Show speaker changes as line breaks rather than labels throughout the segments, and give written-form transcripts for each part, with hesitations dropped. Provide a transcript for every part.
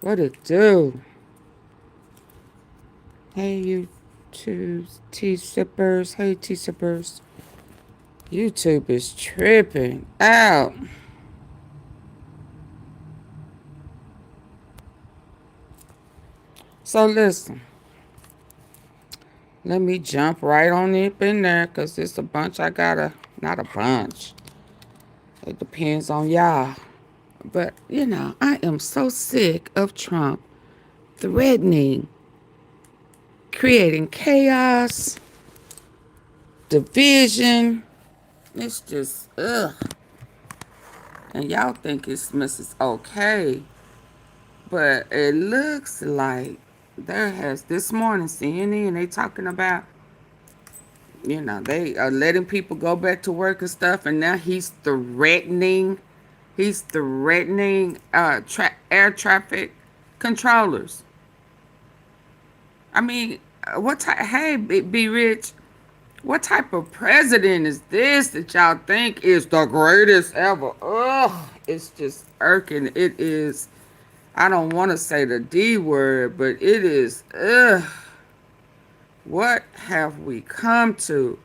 What it do? Hey, you two tea sippers. Hey, tea sippers. YouTube is tripping out. So listen, let me jump right on up in there because it's a bunch I gotta, not a bunch. It depends on y'all. But, I am so sick of Trump threatening, creating chaos, division. It's just, ugh. And y'all think it's Mrs. Okay. But it looks like this morning, CNN, they talking about, they are letting people go back to work and stuff. And now he's threatening air traffic controllers. I mean, what type, hey, be rich, what type of president is this that y'all think is the greatest ever? Ugh, it's just irking. It is, I don't want to say the D word, but it is, ugh. What have we come to?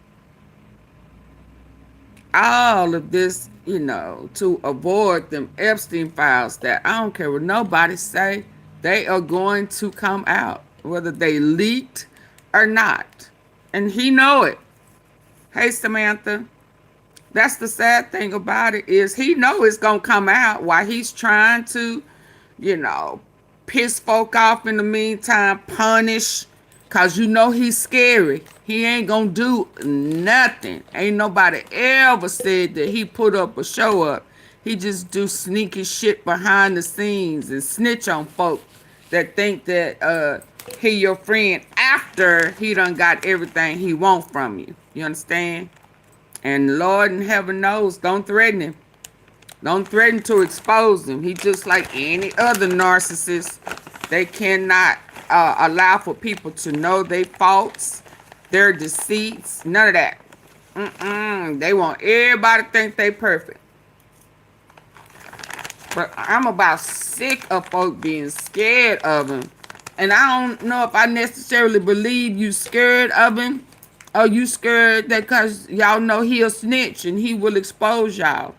All of this, to avoid them Epstein files that I don't care what nobody say, they are going to come out, whether they leaked or not. And he know it. Hey, Samantha, that's the sad thing about it is he know it's going to come out while he's trying to, you know, piss folk off in the meantime, punish, because he's scary. He ain't going to do nothing. Ain't nobody ever said that he put up or show up. He just do sneaky shit behind the scenes and snitch on folk that think that he your friend after he done got everything he want from you. You understand? And Lord in heaven knows, don't threaten him. Don't threaten to expose him. He just like any other narcissist. They cannot allow for people to know their faults, their deceits, none of that. They want everybody to think they perfect. But I'm about sick of folk being scared of him. And I don't know if I necessarily believe you scared of him, or you scared that because y'all know he'll snitch and he will expose y'all.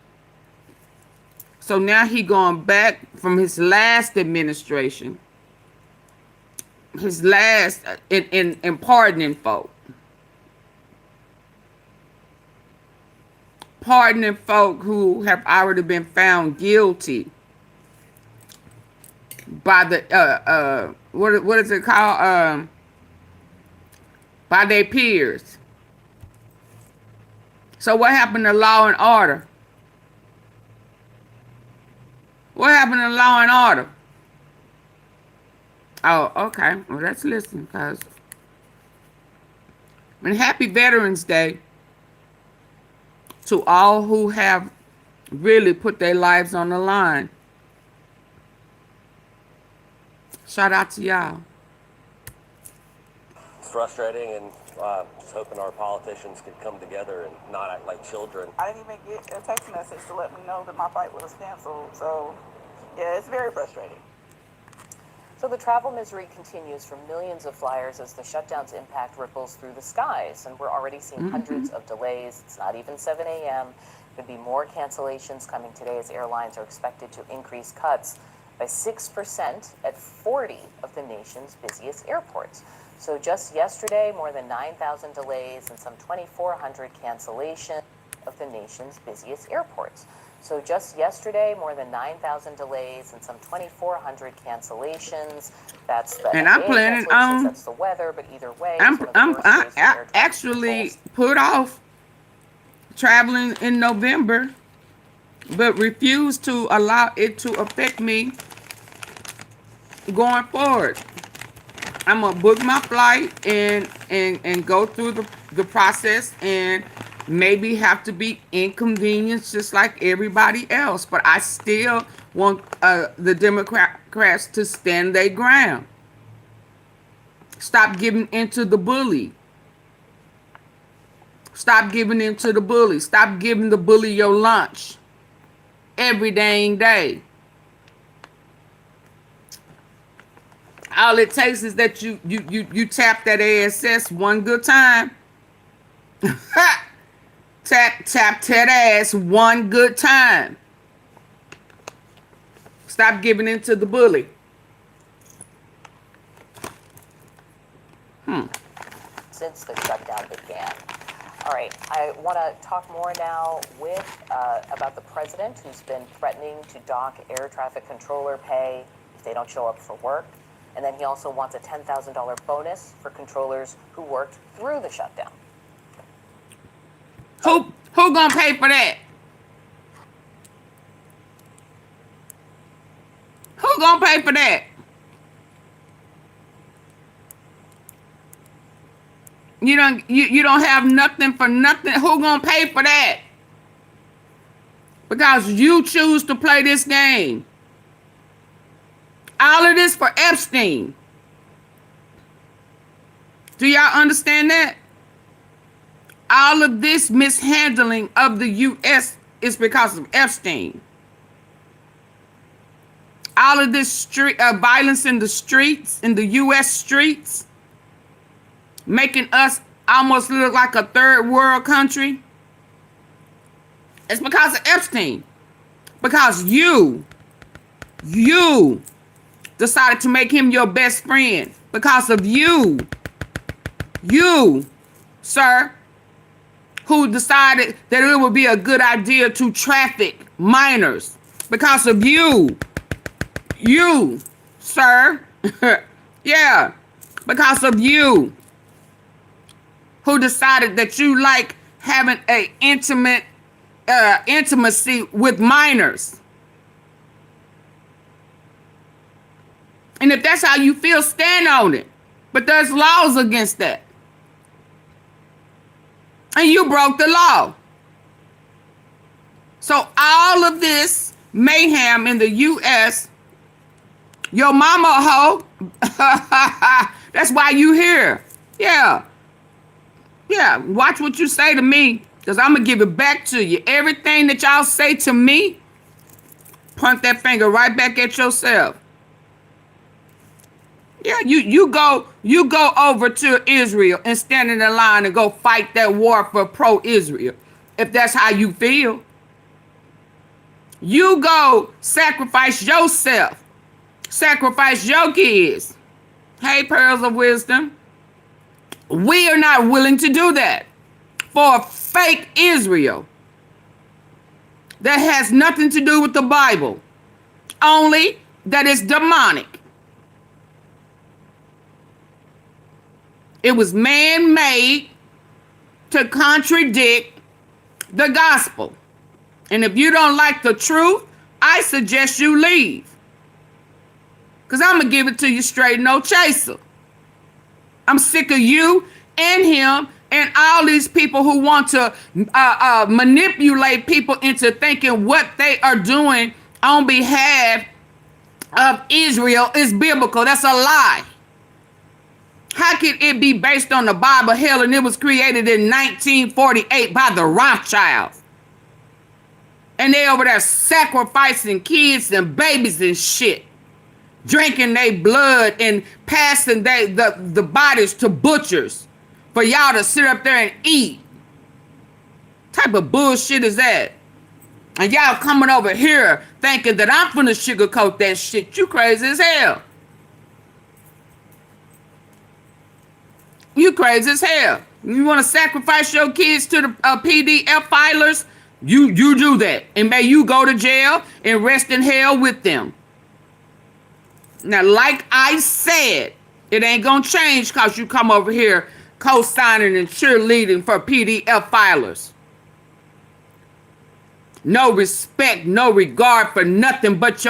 So now he going back from his last administration, his last in pardoning folk. Pardoning folk who have already been found guilty by the what is it called, by their peers. So what happened to law and order? What happened to law and order? Oh, okay. Well, let's listen, cause and happy Veterans Day to all who have really put their lives on the line. Shout out to y'all.
It's frustrating, and just hoping our politicians can come together and not act like children.
I didn't even get a text message to let me know that my flight was canceled. So, yeah, it's very frustrating.
So the travel misery continues for millions of flyers as the shutdown's impact ripples through the skies. And we're already seeing hundreds of delays. It's not even 7 a.m. Could be more cancellations coming today as airlines are expected to increase cuts by 6% at 40 of the nation's busiest airports. So just yesterday, more than 9,000 delays and some 2,400 cancellations of the nation's busiest airports. So just yesterday, more than 9,000 delays and some 2,400 cancellations. That's the
and I'm planning on.
That's the weather, but either way,
I actually put off traveling in November, but refuse to allow it to affect me going forward. I'm gonna book my flight and go through the process and maybe have to be inconvenienced just like everybody else. But I still want the Democrats to stand their ground. Stop giving into the bully. Stop giving into the bully. Stop giving the bully your lunch every dang day. All it takes is that you tap that ASS one good time. tap that ass one good time. Stop giving in to the bully.
Since the shutdown began. All right, I want to talk more now about the president, who's been threatening to dock air traffic controller pay if they don't show up for work. And then he also wants a $10,000 bonus for controllers who worked through the shutdown.
Who gonna pay for that? Who gonna pay for that? You don't have nothing for nothing. Who gonna pay for that? Because you choose to play this game. All of this for Epstein. Do y'all understand that? All of this mishandling of the U.S. is because of Epstein. All of this violence in the streets, in the U.S. streets, making us almost look like a third world country. It's because of Epstein. Because you decided to make him your best friend. Because of you, sir, who decided that it would be a good idea to traffic minors. Because of you, sir, yeah, because of you, who decided that you like having a intimacy with minors. And if that's how you feel, stand on it. But there's laws against that. And you broke the law. So all of this mayhem in the U.S., your mama a hoe. That's why you here. Yeah. Yeah, watch what you say to me, because I'm going to give it back to you. Everything that y'all say to me, point that finger right back at yourself. Yeah, you go over to Israel and stand in the line and go fight that war for pro-Israel, if that's how you feel. You go sacrifice yourself. Sacrifice your kids. Hey, pearls of wisdom. We are not willing to do that for a fake Israel that has nothing to do with the Bible, only that it's demonic. It was man-made to contradict the gospel. And if you don't like the truth, I suggest you leave. Because I'm going to give it to you straight, no chaser. I'm sick of you and him and all these people who want to manipulate people into thinking what they are doing on behalf of Israel is biblical. That's a lie. How could it be based on the Bible? Hell, and it was created in 1948 by the Rothschilds. And they over there sacrificing kids and babies and shit. Drinking their blood and passing the bodies to butchers for y'all to sit up there and eat. What type of bullshit is that? And y'all coming over here thinking that I'm finna sugarcoat that shit. You crazy as hell. You crazy as hell. You want to sacrifice your kids to the PDF filers? You do that. And may you go to jail and rest in hell with them. Now, like I said, it ain't gonna change because you come over here co-signing and cheerleading for PDF filers. No respect, no regard for nothing but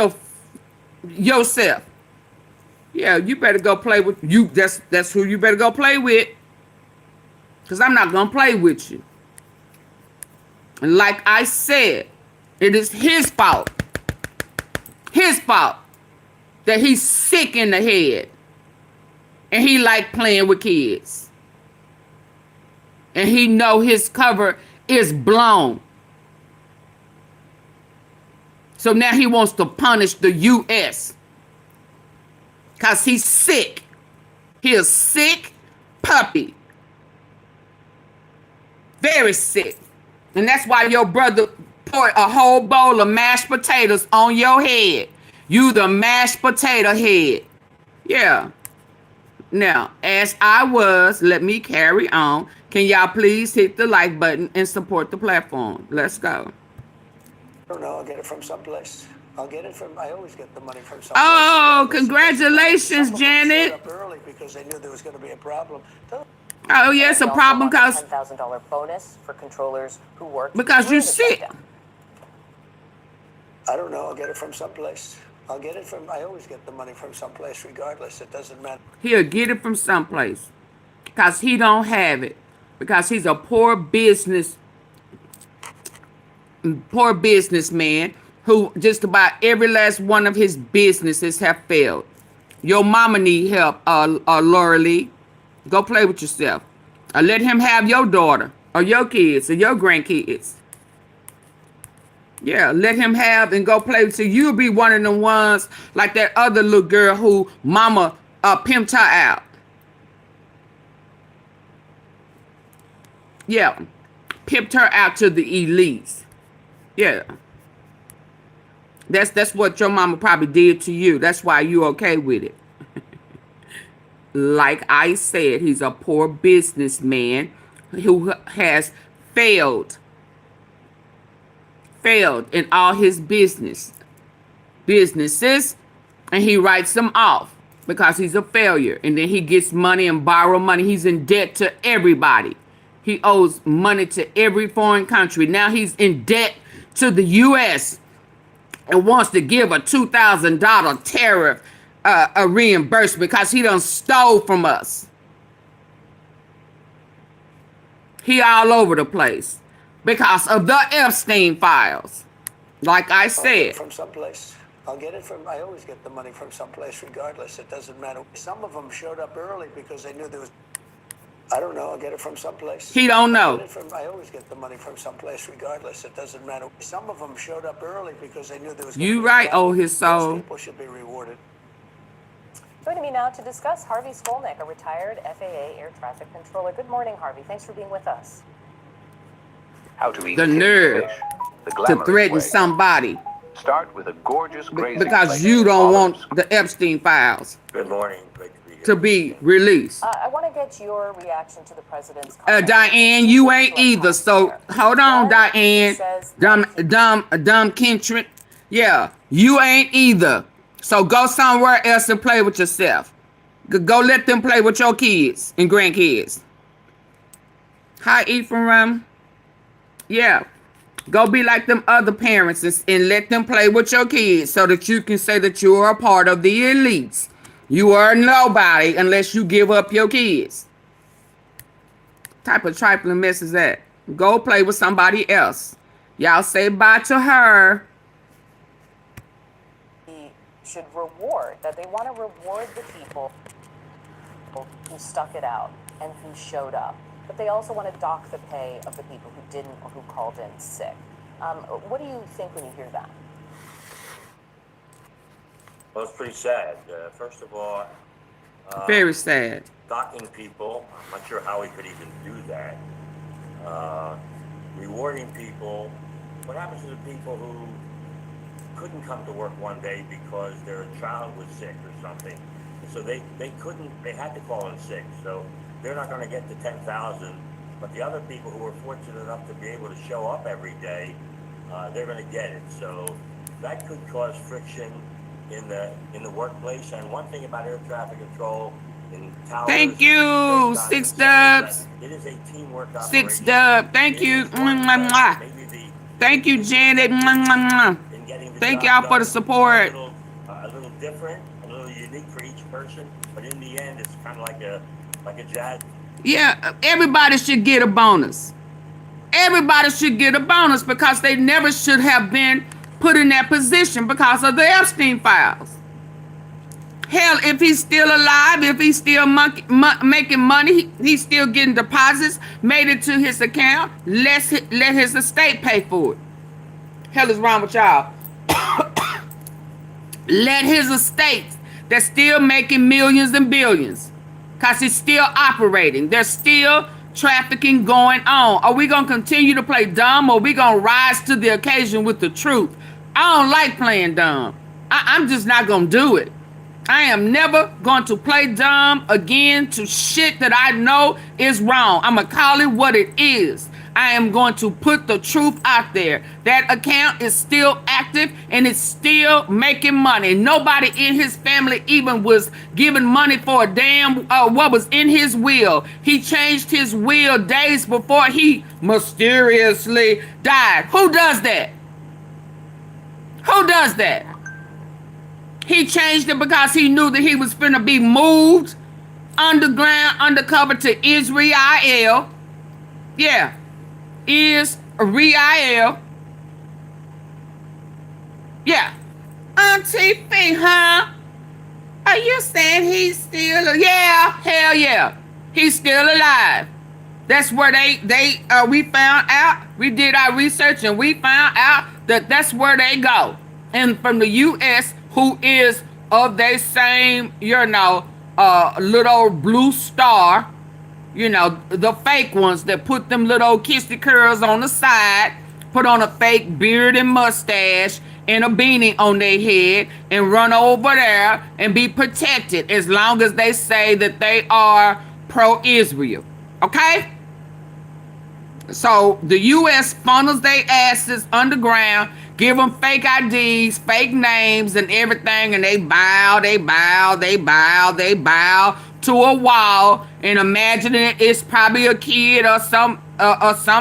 yourself. Yeah, you better go play with you. That's who you better go play with. Because I'm not gonna play with you. And like I said, it is his fault. His fault. That he's sick in the head. And he like playing with kids. And he know his cover is blown. So now he wants to punish the U.S. Because he's sick. He a sick puppy. Very sick. And that's why your brother poured a whole bowl of mashed potatoes on your head. You the mashed potato head. Yeah. Now, as I was, let me carry on. Can y'all please hit the like button and support the platform? Let's go.
I don't know. I'll get it from someplace. I always get the money from someplace.
Oh, congratulations, Janet.
Up early because they knew there was going to be a problem.
Oh, yes, a problem because
$10,000 bonus for controllers who work
because you're sick.
I don't know. I'll get it from someplace. I always get the money from someplace regardless. It doesn't matter.
He'll get it from someplace because he don't have it. Because he's a poor businessman who just about every last one of his businesses have failed. Your mama need help, Laura Lee. Go play with yourself. Or let him have your daughter or your kids or your grandkids. Yeah, let him have and go play with you. You'll be one of the ones like that other little girl who mama pimped her out. Yeah, pimped her out to the elites. Yeah. That's what your mama probably did to you. That's why you okay with it. Like I said, he's a poor businessman who has failed in all his businesses, and he writes them off because he's a failure. And then he gets money and borrow money. He's in debt to everybody. He owes money to every foreign country. Now he's in debt to the U.S. and wants to give a $2,000 tariff a reimbursement because he done stole from us. He all over the place because of the Epstein files. Like I said.
From someplace. I always get the money from someplace regardless. It doesn't matter. Some of them showed up early because they knew there was... I don't know. I'll get it from someplace.
He don't know.
I always get the money from someplace regardless. It doesn't matter. Some of them showed up early because they knew there was...
You right, oh his soul.
Those people should be rewarded.
Joining me now to discuss, Harvey Skolnick, a retired FAA air traffic controller. Good morning, Harvey. Thanks for being with us.
How to eat
The nerve to threaten somebody.
Start with a gorgeous grazing
because you don't want the Epstein files.
Good morning. Great to be here.
To be released.
I want to get your reaction to the president's
Diane, you ain't either. So hold on, Diane. Dumb Kentry. Yeah, you ain't either. So go somewhere else and play with yourself. Go let them play with your kids and grandkids. Hi, Ephraim. Yeah. Go be like them other parents and let them play with your kids so that you can say that you are a part of the elites. You are nobody unless you give up your kids. Type of trifling mess is that? Go play with somebody else. Y'all say bye to her.
Should reward, that they want to reward the people who stuck it out and who showed up. But they also want to dock the pay of the people who didn't or who called in sick. What do you think when you hear that?
Well, it's pretty sad. First of all,
very sad.
Docking people, I'm not sure how we could even do that. Rewarding people, what happens to the people who couldn't come to work one day because their child was sick or something? So they had to call in sick. So they're not going to get the 10,000, but the other people who were fortunate enough to be able to show up every day, they're going to get it. So that could cause friction in the workplace. And one thing about air traffic control in towers.
Thank you, 6 dubs.
It is a teamwork operation.
6 dub. Thank you. Thank you, Janet. Thank y'all for the support.
A little different, a little unique for each person, but in the end, it's kind of like a jazz.
Yeah, everybody should get a bonus. Everybody should get a bonus because they never should have been put in that position because of the Epstein files. Hell, if he's still alive, if he's still making money, he's still getting deposits made it to his account, let his estate pay for it. Hell is wrong with y'all? Let his estate that's still making millions and billions because it's still operating. There's still trafficking going on. Are we going to continue to play dumb, or are we going to rise to the occasion with the truth? I don't like playing dumb. I'm just not going to do it. I am never going to play dumb again to shit that I know is wrong. I'm going to call it what it is. I am going to put the truth out there. That account is still active and it's still making money. Nobody in his family even was giving money for a damn what was in his will. He changed his will days before he mysteriously died. Who does that? Who does that? He changed it because he knew that he was finna be moved underground, undercover to Israel. Yeah. Israel. Yeah. AunTeaFee, huh? Are you saying he's still yeah, hell yeah. He's still alive. That's where we found out. We did our research and we found out that that's where they go. And from the US, who is of their same, little blue star, the fake ones that put them little kissy curls on the side, put on a fake beard and mustache and a beanie on their head and run over there and be protected as long as they say that they are pro-Israel. Okay? So the U.S. funnels their asses underground, give them fake IDs, fake names and everything, and they bow to a wall and imagining it's probably a kid or some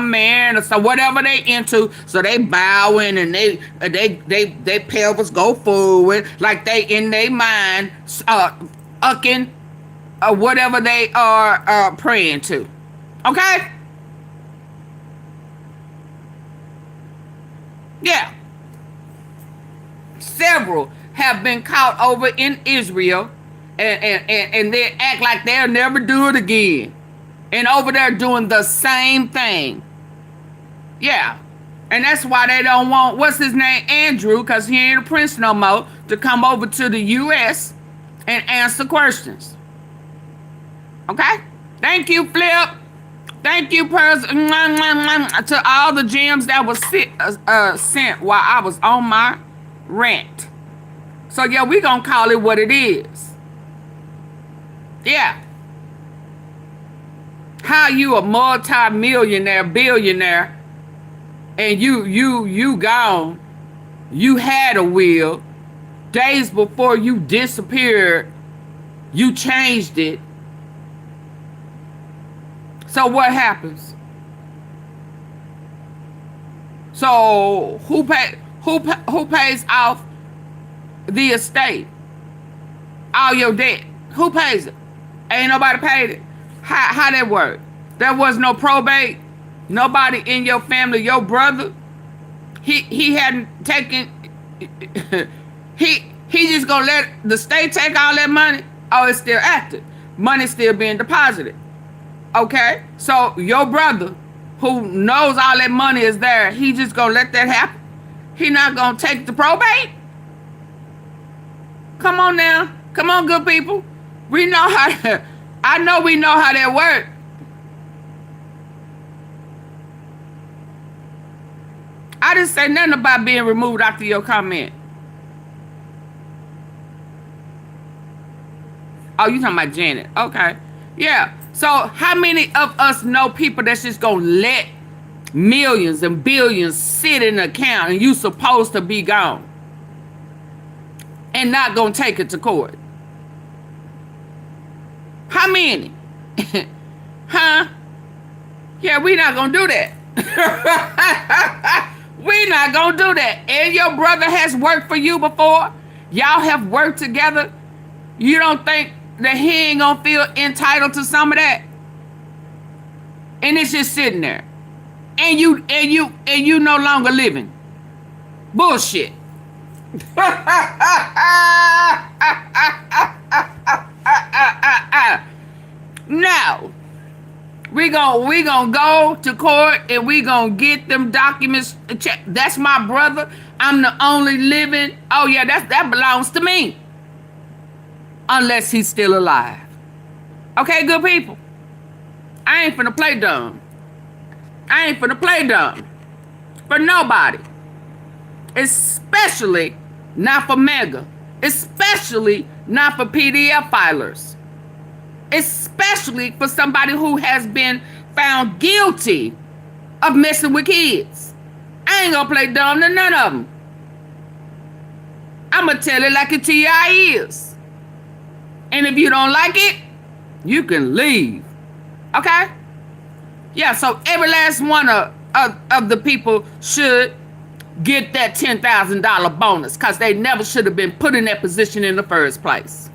man or some whatever they into. So they bowing and they pelvis go forward like they in their mind ucking whatever they are praying to. Okay? Yeah. Several have been caught over in Israel and they act like they'll never do it again. And over there doing the same thing. Yeah. And that's why they don't want, what's his name, Andrew, because he ain't a prince no more, to come over to the U.S. and answer questions. Okay? Thank you, Flip. Thank you, to all the gems that was sent while I was on my rant. So, yeah, we gonna call it what it is. Yeah. How you a multi-millionaire, billionaire, and you gone, you had a will, days before you disappeared, you changed it. So what happens? So who pays off the estate? All your debt. Who pays it? Ain't nobody paid it. How that work? There was no probate. Nobody in your family, your brother, he hadn't taken. he just gonna let the state take all that money. Oh, it's still active. Money's still being deposited. Okay, so your brother, who knows all that money is there, he just gonna let that happen? He not gonna take the probate? Come on now. Come on, good people. We know how I know we know how that works. I didn't say nothing about being removed after your comment. Oh, you talking about Janet. Okay. Yeah. So how many of us know people that's just gonna let millions and billions sit in an account and you supposed to be gone and not gonna take it to court? How many? Huh? Yeah, we not gonna do that. We not gonna do that. And your brother has worked for you before. Y'all have worked together. You don't think that he ain't gonna feel entitled to some of that? And it's just sitting there. And you no longer living. Bullshit. Now, we gonna go to court and we gonna get them documents checked. That's my brother. I'm the only living. Oh yeah, that belongs to me. unless he's still alive. Okay, good people? I ain't finna play dumb. I ain't finna play dumb. For nobody. Especially not for Maga. Especially not for PDF filers. Especially for somebody who has been found guilty of messing with kids. I ain't gonna play dumb to none of them. I'm gonna tell it like it TI is. And if you don't like it, you can leave. Okay? Yeah, so every last one of the people should get that $10,000 bonus because they never should have been put in that position in the first place.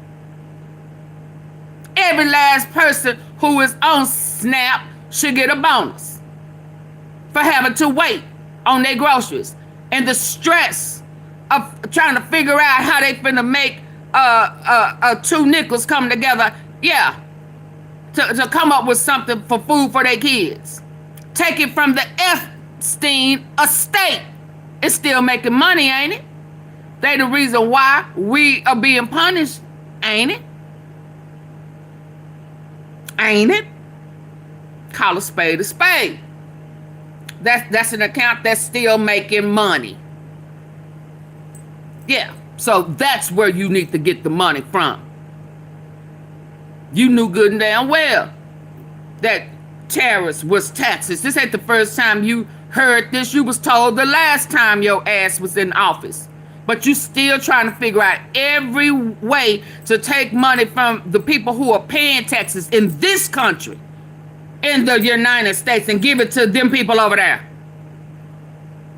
Every last person who is on SNAP should get a bonus for having to wait on their groceries and the stress of trying to figure out how they finna make two nickels come together, yeah, to come up with something for food for their kids. Take it from the Epstein estate. It's still making money, ain't it? They the reason why we are being punished, ain't it? Ain't it? Call a spade a spade. That's an account that's still making money. Yeah, so that's where you need to get the money from. You knew good and damn well that tariffs was taxes. This ain't the first time you heard this. You was told the last time your ass was in office. But you still trying to figure out every way to take money from the people who are paying taxes in this country, in the United States, and give it to them people over there.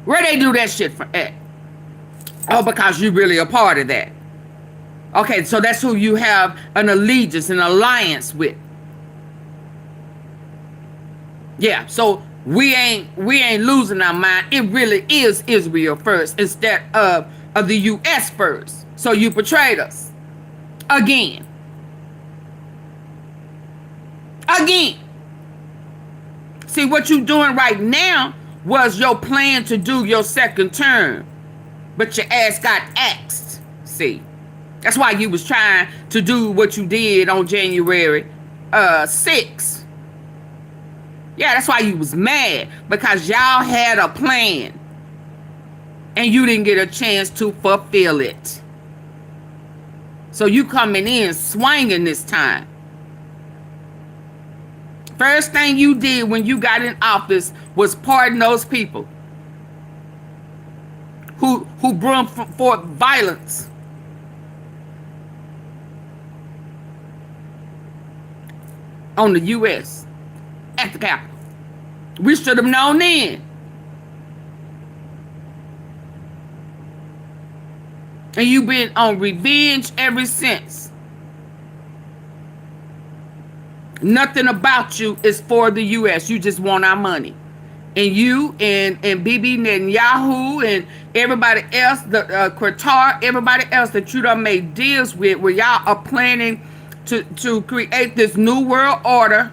Where they do that shit at? Oh, because you really a part of that. Okay, so that's who you have an allegiance, an alliance with. Yeah, so we ain't losing our mind. It really is Israel first instead of the U.S. first. So you betrayed us. Again. See, what you doing right now was your plan to do your second term. But your ass got axed. See. That's why you was trying to do what you did on January 6th. Yeah, that's why you was mad. Because y'all had a plan. And you didn't get a chance to fulfill it. So you coming in swinging this time. First thing you did when you got in office was pardon those people who brought forth violence. On the U.S. at the Capitol. We should have known then. And you've been on revenge ever since. Nothing about you is for the U.S. You just want our money. And you and Bibi Netanyahu and everybody else, the Qatar, everybody else that you done made deals with, where y'all are planning to create this new world order,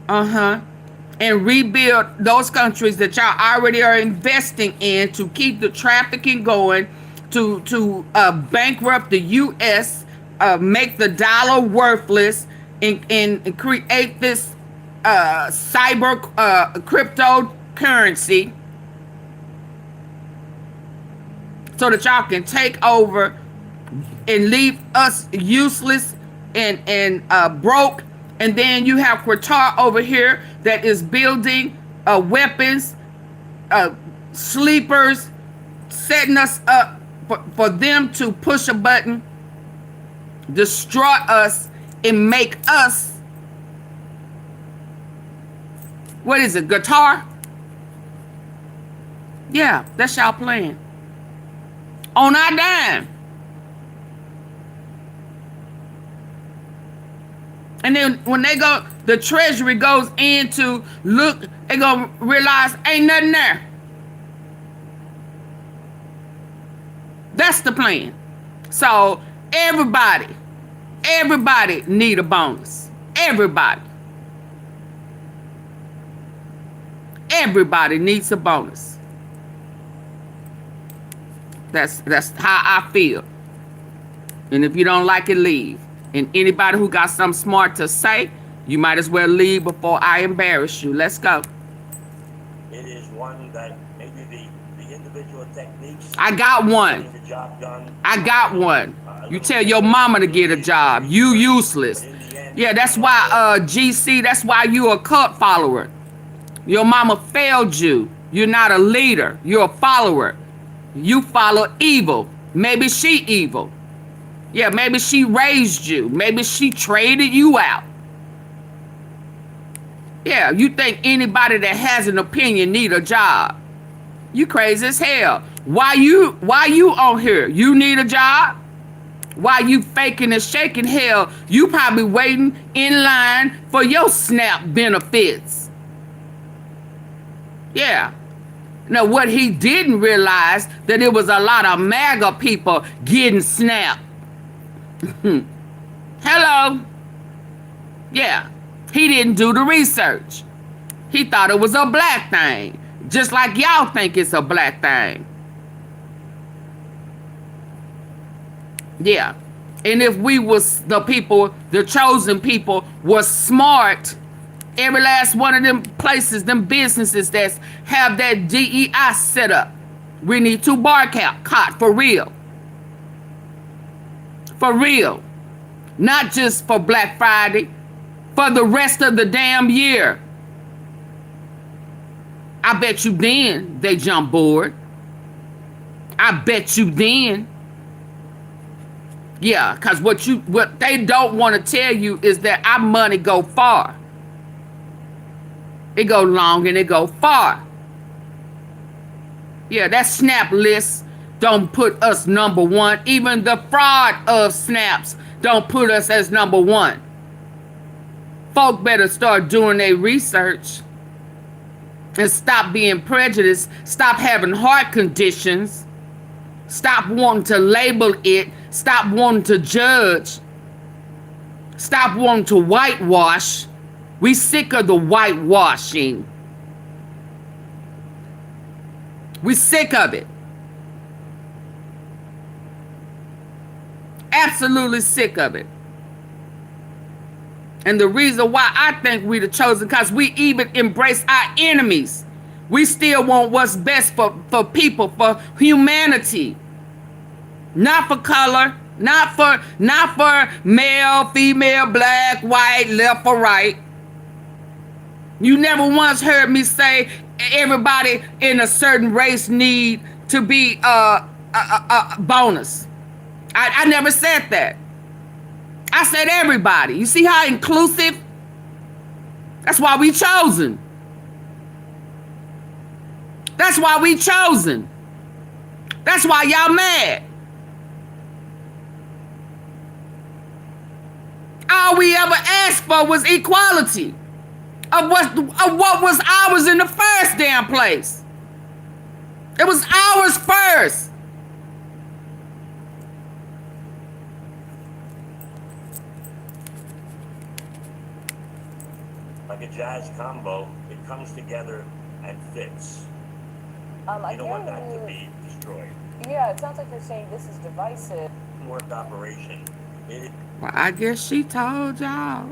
and rebuild those countries that y'all already are investing in to keep the trafficking going, to bankrupt the U.S., make the dollar worthless, and create this cyber cryptocurrency so that y'all can take over and leave us useless and broke. And then you have Qatar over here that is building weapons, sleepers, setting us up for them to push a button, destroy us, and make us, what is it, guitar? Yeah, that's y'all plan. On our dime. And then when they go, the Treasury goes in to look, they gonna realize ain't nothing there. That's the plan. So everybody need a bonus. Everybody needs a bonus. That's how I feel. And if you don't like it, leave. And anybody who got something smart to say, you might as well leave before I embarrass you. Let's go.
It is one that maybe the individual techniques.
I got one.
Getting the job done.
I got one. You tell your mama to get a job. You useless. Yeah, that's why, GC, that's why you a cult follower. Your mama failed you. You're not a leader. You're a follower. You follow evil. Maybe she evil. Yeah, maybe she raised you. Maybe she traded you out. Yeah, you think anybody that has an opinion need a job. You crazy as hell. Why you on here? You need a job? Why you faking and shaking? Hell, you probably waiting in line for your SNAP benefits. Yeah. Now, what he didn't realize, that it was a lot of MAGA people getting SNAP. Hello. Yeah. He didn't do the research. He thought it was a black thing. Just like y'all think it's a black thing. Yeah. And if we was the people, the chosen people, was smart, every last one of them places, them businesses that have that DEI set up, we need to boycott for real. For real. Not just for Black Friday, for the rest of the damn year. I bet you then they jump board. I bet you then. Yeah, because what they don't want to tell you is that our money go far. It go long and it go far. Yeah, that SNAP list don't put us number one. Even the fraud of snaps don't put us as number one. Folk better start doing their research and stop being prejudiced. Stop having heart conditions. Stop wanting to label it. Stop wanting to judge. Stop wanting to whitewash. We sick of the whitewashing. We sick of it. Absolutely sick of it. And the reason why I think we the chosen, because we even embrace our enemies. We still want what's best for people, for humanity. Not for color, not for male, female, black, white, left or right. You never once heard me say everybody in a certain race need to be a bonus. I never said that. I said everybody. You see how inclusive? That's why we chosen. That's why we chosen. That's why y'all mad. All we ever asked for was equality of what was ours in the first damn place. It was ours first.
Like a jazz combo, it comes together and fits. You don't want that to be destroyed.
Yeah, it sounds like you're saying this is divisive.
Work operation.
Well, I guess she told y'all.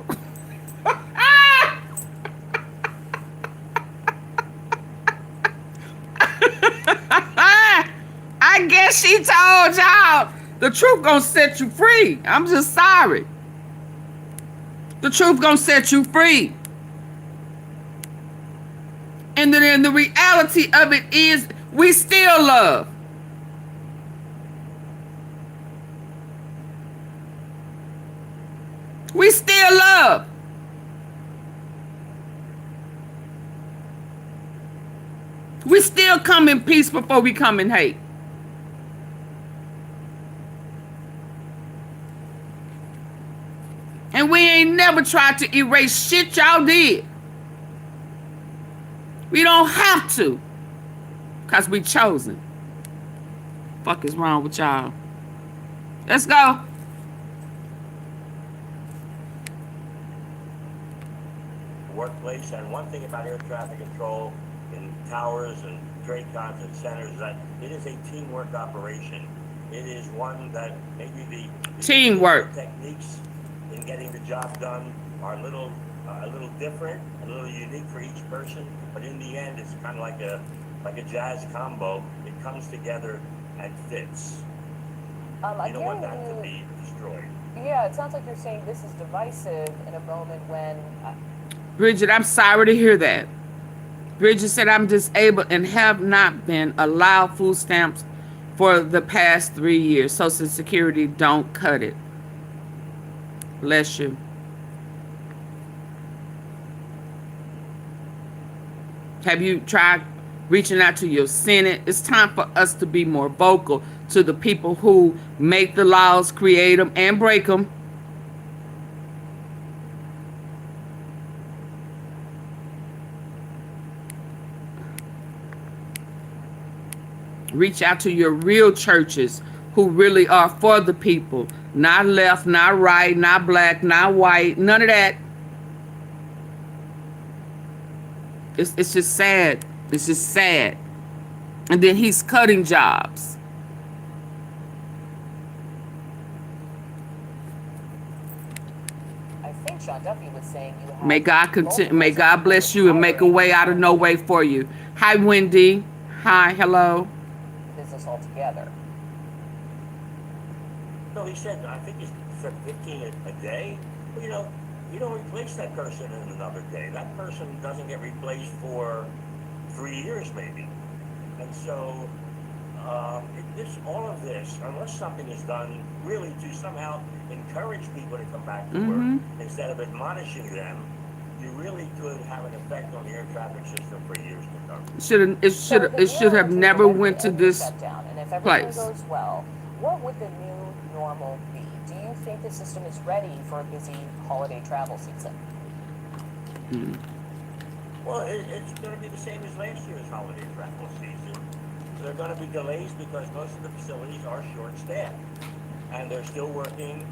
I guess she told y'all. The truth gonna set you free. I'm just sorry. The truth gonna set you free. And then the reality of it is we still love. We still love. We still come in peace before we come in hate. And we ain't never tried to erase shit y'all did. We don't have to. Because we chosen. Fuck is wrong with y'all? Let's go.
Workplace, and one thing about air traffic control in towers and trade conference centers is that it is a teamwork operation. It is one that maybe the
teamwork
techniques jobs done are a little different, a little unique for each person. But in the end, it's kind of like a jazz combo. It comes together and fits. You don't want that to be destroyed.
Yeah, it sounds like you're saying this is divisive in a moment when.
Bridget, I'm sorry to hear that. Bridget said, I'm disabled and have not been allowed food stamps for the past 3 years. Social Security don't cut it. Bless you. Have you tried reaching out to your Senate? It's time for us to be more vocal to the people who make the laws, create them, and break them. Reach out to your real churches who really are for the people. Not left, not right, not black, not white, none of that. It's just sad. It's just sad. And then he's cutting jobs.
I think Sean Duffy was saying you have.
May God continue. May God bless you and make a way out of no way for you. Hi, Wendy. Hi, hello.
Business altogether.
No, he said, I think he said 15 a day. Well, you don't replace that person in another day. That person doesn't get replaced for 3 years maybe. And so all of this, unless something is done really to somehow encourage people to come back to work instead of admonishing them, you really could have an effect on the air traffic system for years to come.
It should have never went to this
shutdown, and if everything
place.
goes well, what would the new normal be? Do you think the system is ready for a busy holiday travel season?
Well, it's going to be the same as last year's holiday travel season. There are going to be delays because most of the facilities are short-staffed, and they're still working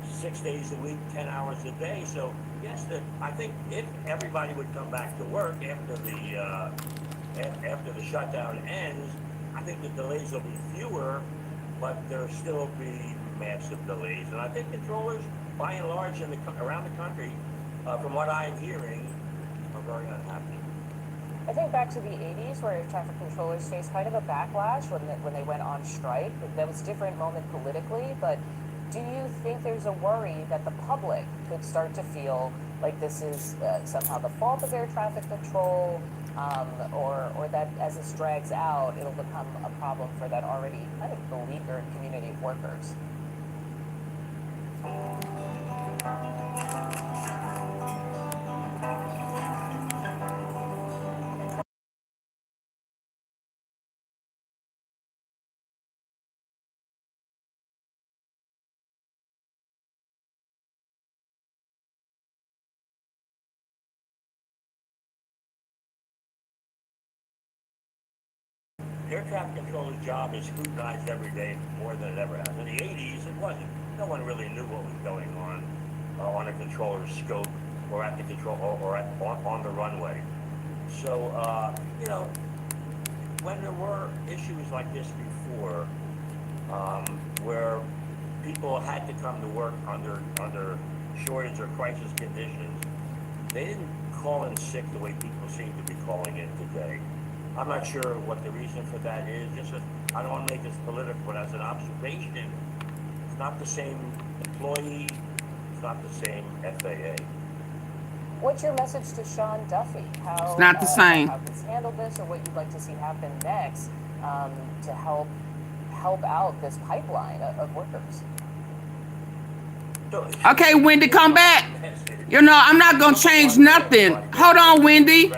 6 days a week, 10 hours a day. So yes, I think if everybody would come back to work after the shutdown ends, I think the delays will be fewer, but there'll still be massive delays. And I think controllers, by and large, around the country, from what I'm hearing, are very unhappy.
I think back to the 80s where air traffic controllers faced kind of a backlash when they went on strike. That was a different moment politically, but do you think there's a worry that the public could start to feel like this is somehow the fault of air traffic control, or that as this drags out, it'll become a problem for that already kind of beleaguered community of workers?
Air traffic controller's job is scrutinized every day more than it ever has. In the 80s, it wasn't. No one really knew what was going on a controller's scope or at the control or on the runway. So, when there were issues like this before, where people had to come to work under shortage or crisis conditions, they didn't call in sick the way people seem to be calling in today. I'm not sure what the reason for that is. I don't want to make this political, but as an observation, it's not the same employee, it's not the same FAA.
What's your message to Sean Duffy? How,
It's not the same.
How he's handled this, or what you'd like to see happen next to help out this pipeline of workers?
Okay, Wendy, come back. I'm not going to change nothing. Hold on, Wendy.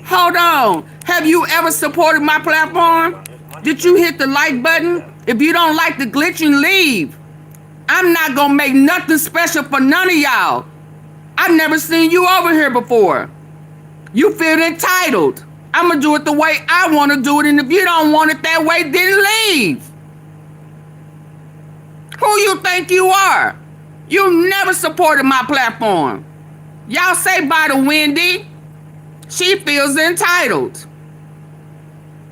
Hold on. Have you ever supported my platform? Did you hit the like button? If you don't like the glitching, leave. I'm not going to make nothing special for none of y'all. I've never seen you over here before. You feel entitled. I'm going to do it the way I want to do it, and if you don't want it that way, then leave. Who you think you are? You never supported my platform. Y'all say bye to Wendy. She feels entitled.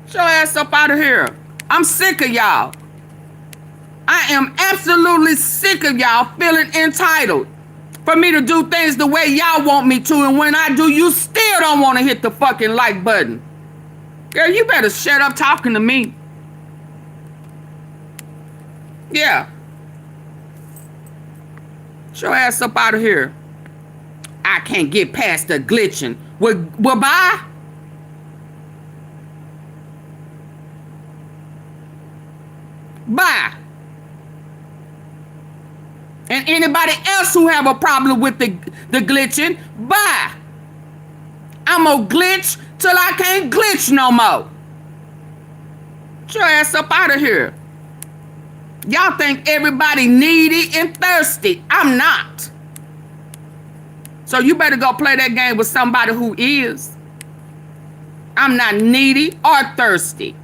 Get your ass up out of here. I'm sick of y'all. I am absolutely sick of y'all feeling entitled. for me to do things the way y'all want me to, and when I do, you still don't want to hit the fucking like button. Girl, you better shut up talking to me. Yeah. Get your ass up out of here. I can't get past the glitching. Well, bye. Bye. And anybody else who have a problem with the glitching, bye. I'm gonna glitch till I can't glitch no more. Get your ass up out of here. Y'all think everybody needy and thirsty. I'm not. So you better go play that game with somebody who is. I'm not needy or thirsty.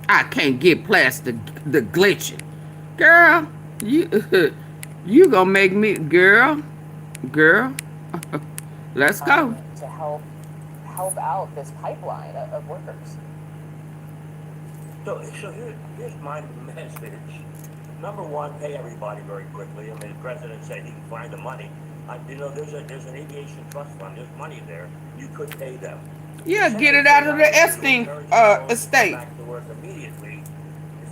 I can't get past the glitching. Girl, you gonna make me, girl, let's go.
To help out this pipeline of workers.
So here's my message. Number one, pay everybody very quickly. I mean, the president said he can find the money. You know, there's an aviation trust fund. There's money there. You could pay them.
Yeah, get it out of the Epstein estate.
Back to work immediately.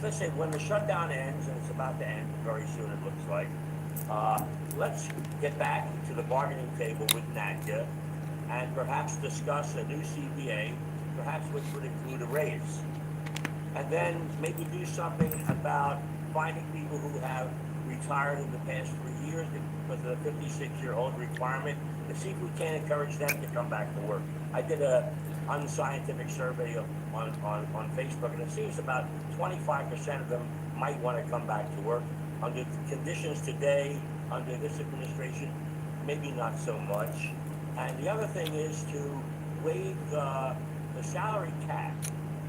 Let's say when the shutdown ends, and it's about to end very soon, it looks like. Let's get back to the bargaining table with NACA and perhaps discuss a new CBA, perhaps which would include a raise. And then maybe do something about finding people who have retired in the past 3 years because of the 56-year-old requirement, to see if we can encourage them to come back to work. I did a unscientific survey on Facebook, and it seems about 25% of them might want to come back to work. Under the conditions today, under this administration, maybe not so much. And the other thing is to waive the salary cap.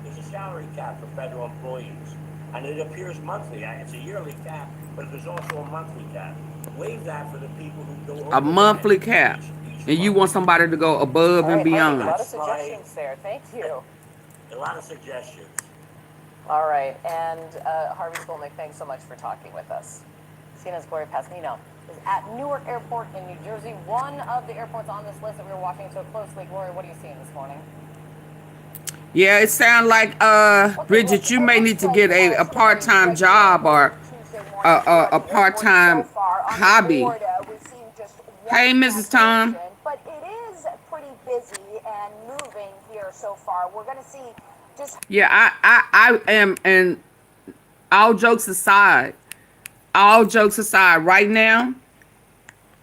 There's a salary cap for federal employees, and it appears monthly. It's a yearly cap, but there's also a monthly cap. Waive that for the people who go over
A monthly cap. And you want somebody to go above and beyond.
A lot of suggestions there. Thank you.
A lot of suggestions.
All right. And Harvey Skolnick, thanks so much for talking with us. CNN's Gloria Pasnino is at Newark Airport in New Jersey, one of the airports on this list that we were watching so closely. Gloria, what are you seeing this morning?
Yeah, it sounds like, Bridget, you may need to get a part-time job or a part-time hobby. Hey, Mrs. Tom.
But it is pretty busy and moving here so far. We're going to see just...
Yeah, I am, and all jokes aside, right now,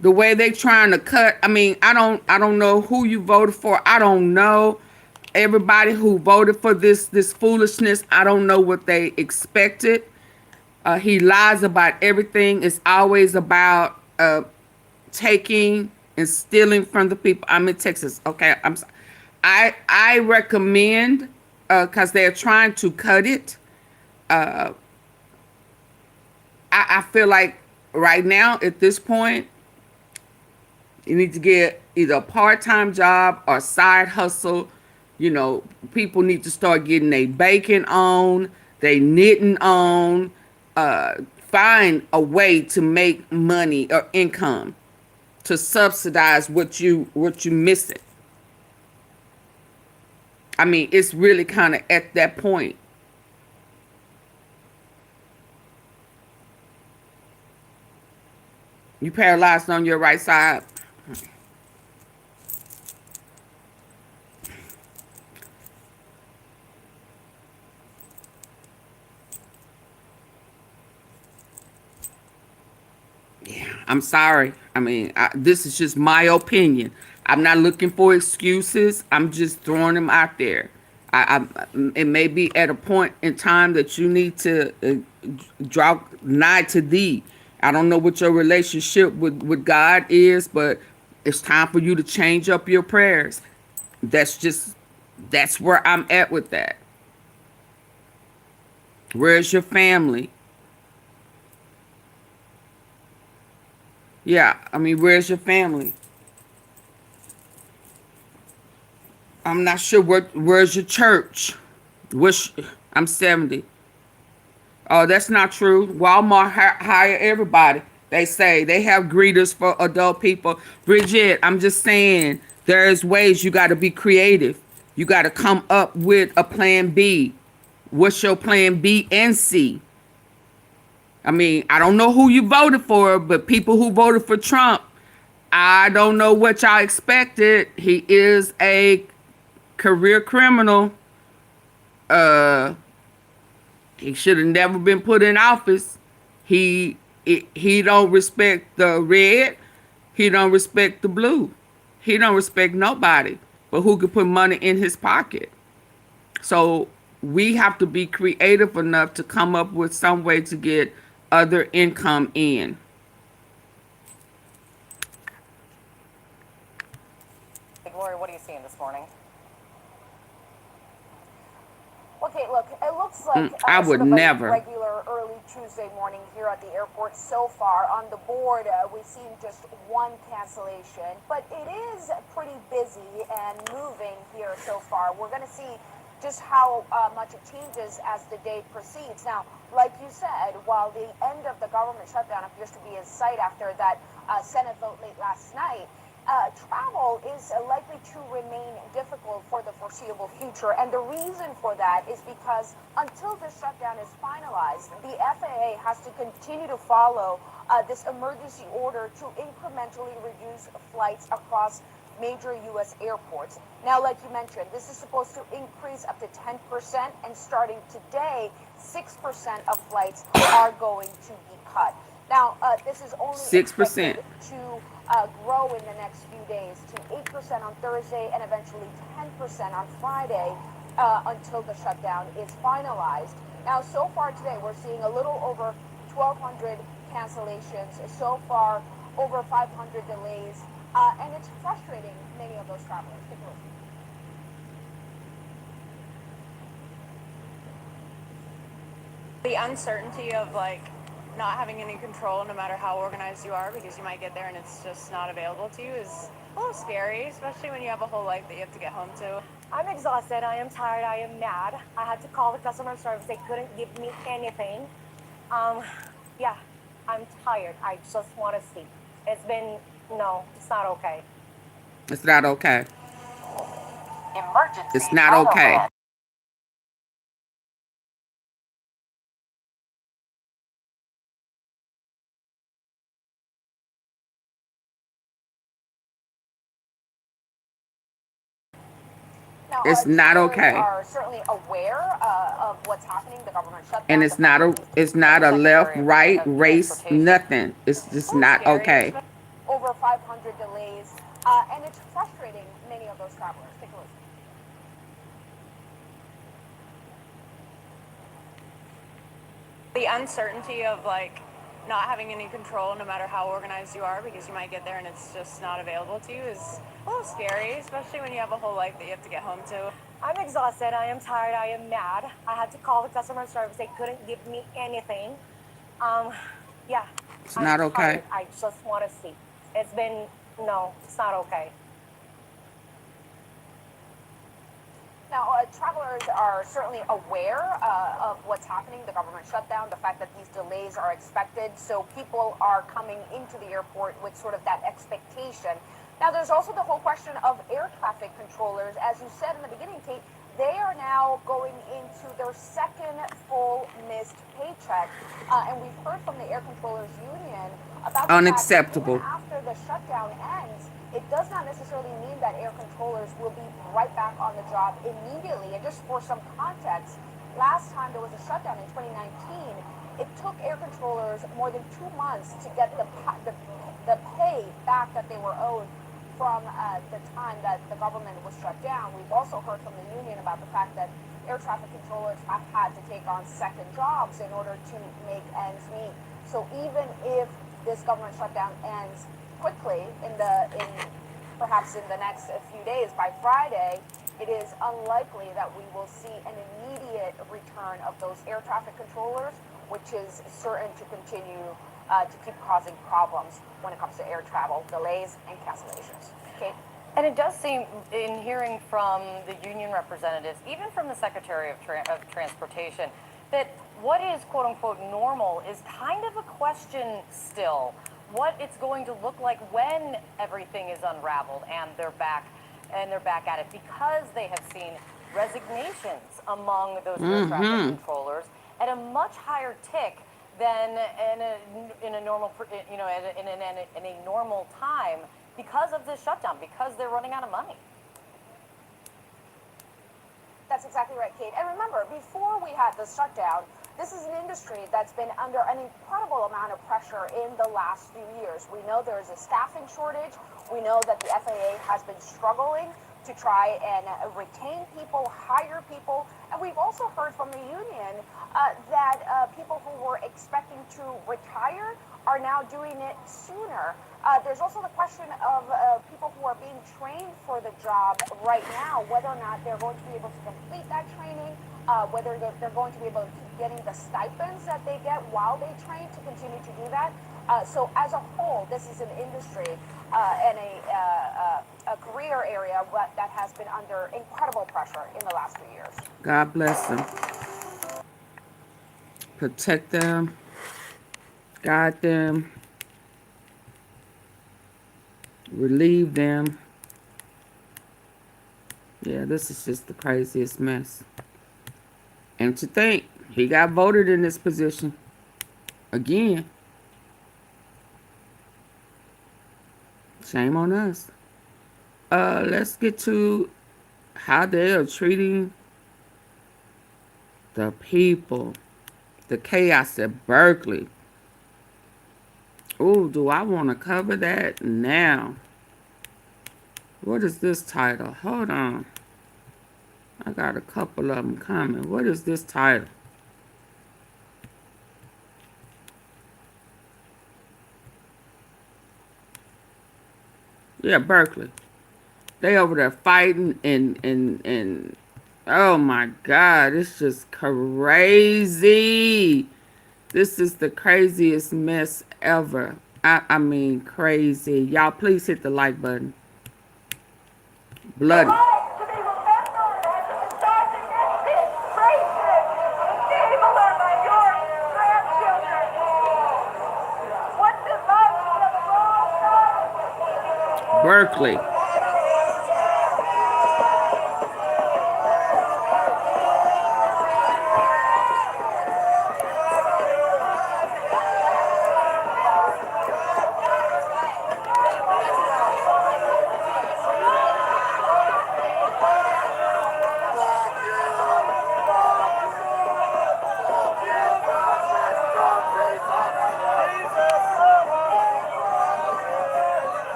the way they trying to cut, I mean, I don't know who you voted for. I don't know everybody who voted for this foolishness. I don't know what they expected. He lies about everything. It's always about taking and stealing from the people. I'm in Texas. Okay, I'm sorry. I recommend, because they're trying to cut it. I feel like right now at this point, you need to get either a part-time job or side hustle. You know, people need to start getting their baking on, they knitting on, find a way to make money or income to subsidize what you missing. I mean, it's really kind of at that point. You paralyzed on your right side. Yeah, I'm sorry. I mean, this is just my opinion. I'm not looking for excuses. I'm just throwing them out there. It may be at a point in time that you need to draw nigh to thee. I don't know what your relationship with God is, but it's time for you to change up your prayers. That's where I'm at with that. Where's your family? Yeah, I mean, where's your family? I'm not sure where's your church. Which I'm 70. Oh, that's not true. Walmart hire everybody. They say they have greeters for adult people. Bridget, I'm just saying there's ways you got to be creative. You got to come up with a plan B. What's your plan B and C? I mean, I don't know who you voted for, but people who voted for Trump, I don't know what y'all expected. He is a career criminal. He should have never been put in office. He don't respect the red. He don't respect the blue. He don't respect nobody but who could put money in his pocket. So we have to be creative enough to come up with some way to get other income in.
Hey, Gloria, what are you seeing this morning?
Okay, look, it looks like
I would
sort of
never.
a regular early Tuesday morning here at the airport so far. On the board, we've seen just one cancellation, but it is pretty busy and moving here so far. We're going to see just how much it changes as the day proceeds. Now, like you said, while the end of the government shutdown appears to be in sight after that Senate vote late last night, travel is likely to remain difficult for the foreseeable future. And the reason for that is because until this shutdown is finalized, the FAA has to continue to follow this emergency order to incrementally reduce flights across major U.S. airports. Now, like you mentioned, this is supposed to increase up to 10%, and starting today, 6% of flights are going to be cut. Now, this is only
6%.
expected to grow in the next few days to 8% on Thursday and eventually 10% on Friday until the shutdown is finalized. Now, so far today, we're seeing a little over 1,200 cancellations. So far, over 500 delays, and it's frustrating many of those travelers. Take a listen.
The uncertainty of not having any control no matter how organized you are, because you might get there and it's just not available to you, is a little scary, especially when you have a whole life that you have to get home to.
I'm exhausted, I am tired, I am mad. I had to call the customer service, they couldn't give me anything. Yeah, I'm tired, I just want to sleep. No, it's not okay.
It's not okay.
Emergency.
It's not okay.
Now,
It's not
travelers
okay.
are certainly aware of what's happening, the government shutdown.
And it's not a left, right, race, nothing. It's just not okay.
Over 500 delays, and it's frustrating many of those travelers. Take a listen.
The uncertainty of not having any control no matter how organized you are, because you might get there and it's just not available to you, is a little scary, especially when you have a whole life that you have to get home to.
I'm exhausted, I am tired, I am mad. I had to call the customer service, they couldn't give me anything. Yeah.
It's not okay.
Tired, I just want to sleep. No, it's not okay.
Now, travelers are certainly aware of what's happening, the government shutdown, the fact that these delays are expected. So people are coming into the airport with sort of that expectation. Now, there's also the whole question of air traffic controllers. As you said in the beginning, Kate, they are now going into their second full missed paycheck. And we've heard from the Air Controllers Union about the
Unacceptable.
fact that even after the shutdown ends, it does not necessarily mean that air controllers will be right back on the job immediately. And just for some context, last time there was a shutdown in 2019, it took air controllers more than 2 months to get the pay back that they were owed from the time that the government was shut down. We've also heard from the union about the fact that air traffic controllers have had to take on second jobs in order to make ends meet. So even if this government shutdown ends quickly perhaps in the next few days, by Friday, it is unlikely that we will see an immediate return of those air traffic controllers, which is certain to continue to keep causing problems when it comes to air travel delays and cancellations. Kate?
And it does seem, in hearing from the union representatives, even from the Secretary of Transportation, that what is quote unquote normal is kind of a question still. What it's going to look like when everything is unraveled and they're back at it, because they have seen resignations among those air traffic controllers at a much higher tick than in a normal, you know, in a normal time, because of this shutdown, because they're running out of money.
That's exactly right, Kate. And remember, before we had the shutdown, this is an industry that's been under an incredible amount of pressure in the last few years. We know there is a staffing shortage. We know that the FAA has been struggling to try and retain people, hire people. And we've also heard from the union that people who were expecting to retire are now doing it sooner. There's also the question of people who are being trained for the job right now, whether or not they're going to be able to complete that training, whether they're going to be able to keep getting the stipends that they get while they train to continue to do that. So as a whole, this is an industry and a career area that has been under incredible pressure in the last few years.
God bless them. Protect them. Guide them. Relieve them. Yeah, this is just the craziest mess. And to think, he got voted in this position again. Shame on us. Let's get to how they are treating the people. The chaos at Berkeley. Oh, do I want to cover that now? What is this title? Hold on. I got a couple of them coming. What is this title? Yeah, Berkeley. They over there fighting and oh my God, it's just crazy. This is the craziest mess ever. I mean, crazy. Y'all, please hit the like button. Bloody. Berkeley.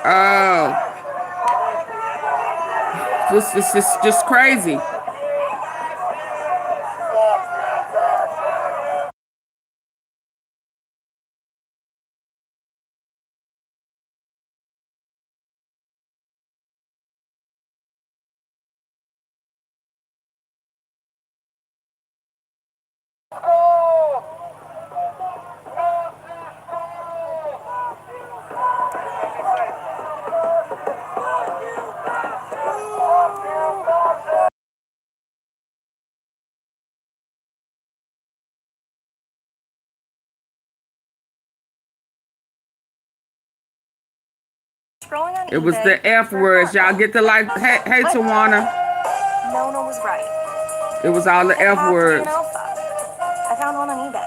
Oh, this is just crazy. It was the F words. Y'all get the like. Hey, Tawana.
Nona was right.
It was all the F words.
I found one on eBay.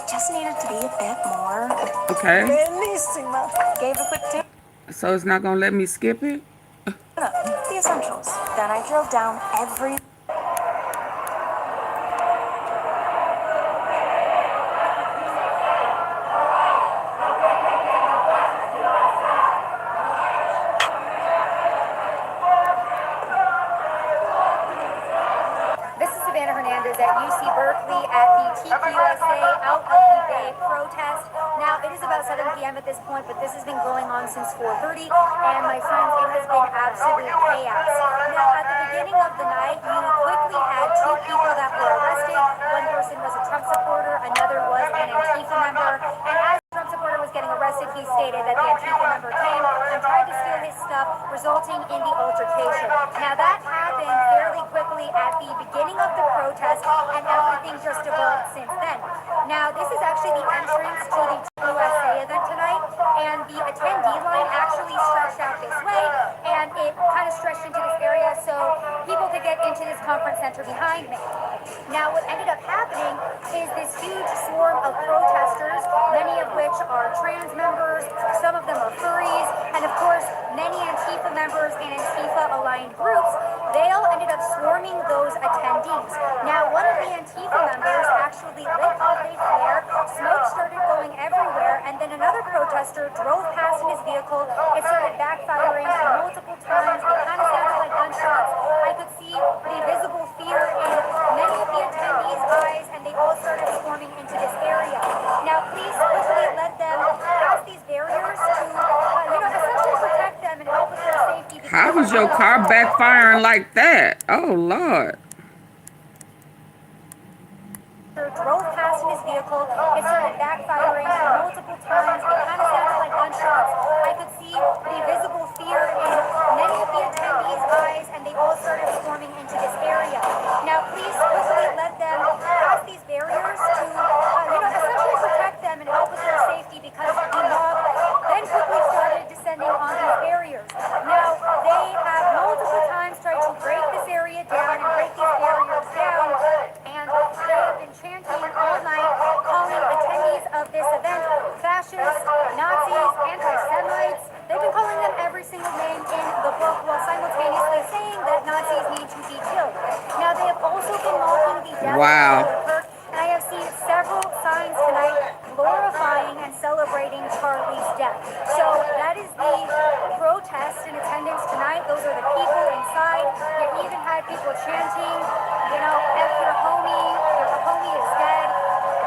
It just needed to be a bit more.
Okay.
Bellissima. Gave a quick tip.
So it's not gonna let me skip it?
The essentials. Then I drilled down every.
At UC Berkeley at the TPUSA Out of the Bay protest. Now, it is about 7 p.m. at this point, but this has been going on since 4:30, and my friends, it has been absolute chaos. Now, at the beginning of the night, you quickly had 2 people that were arrested. One person was a Trump supporter, another was an Antifa member, and as the Trump supporter was getting arrested, he stated that the Antifa member came and tried to steal his stuff, resulting in the altercation. Now that happened fairly quickly at the beginning of the protest, and everything just evolved since then. Now this is actually the entrance to the TUSA event tonight, and the attendee line actually stretched out this way, and it kind of stretched into this area so people could get into this conference center behind me. Now what ended up happening is this huge swarm of protesters, many of which are trans members, some of them are furries, and of course many Antifa members and Antifa aligned groups, they all ended up swarming those attendees. Now one of the Antifa members actually lit off a flare, smoke started going everywhere, and then another protester drove past in his vehicle. It started backfiring multiple times. It kind of sounded like gunshots. I could see the visible fear in many of the attendees' eyes, and they all started swarming into this area. Now, please quickly let them pass these barriers to, essentially protect them and help with their safety.
How was your car backfiring like that? Oh, Lord.
Drove past in his vehicle. It started backfiring multiple times. It kind of sounded like gunshots. I could see the visible fear in many of the attendees' eyes, and they all started swarming into this area. Now, please quickly let them pass these barriers to, essentially protect them and help with their safety, because the mob then quickly started descending on these barriers. Now, they have multiple times tried to break this area down and break these barriers down, and they have been chanting all night, calling attendees of this event fascists, Nazis, anti-Semites. They've been calling them every single name in the book while simultaneously saying that Nazis need to be killed. Now, they have also been mocking the death of Kirk, and I have seen several signs tonight glorifying and celebrating Charlie's death. So that is the protest in attendance tonight. Those are the people inside. You even had people chanting, F your homie is dead,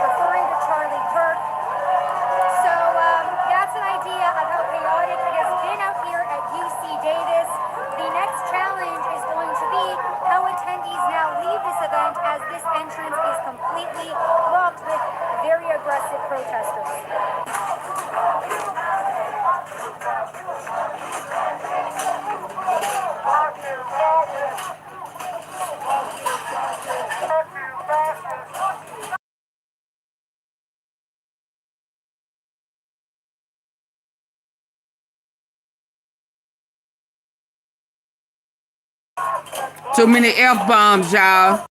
referring to Charlie Kirk. So that's an idea of how chaotic it has been out here at UC Davis. The next challenge is going to be how attendees now leave this event, as this entrance is completely blocked with very aggressive protesters.
Too many F-bombs, y'all.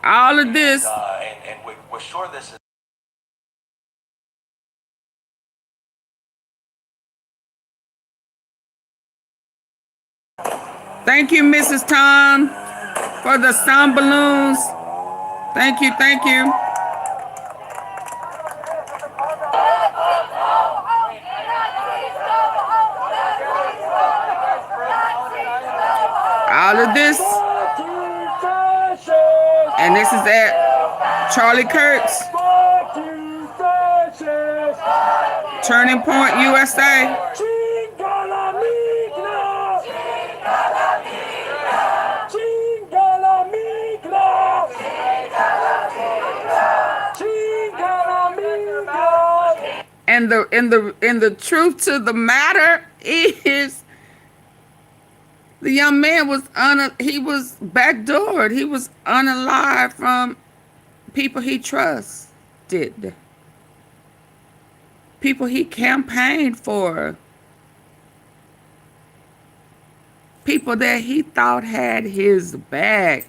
All of this.
And we're sure this is.
Thank you, Mrs. Tom, for the sound balloons. Thank you, thank you. All of this. And this is at Charlie Kirk's Turning Point, USA. And the truth to the matter is, the young man was backdoored. He was unalived from people he trusted, people he campaigned for, people that he thought had his back,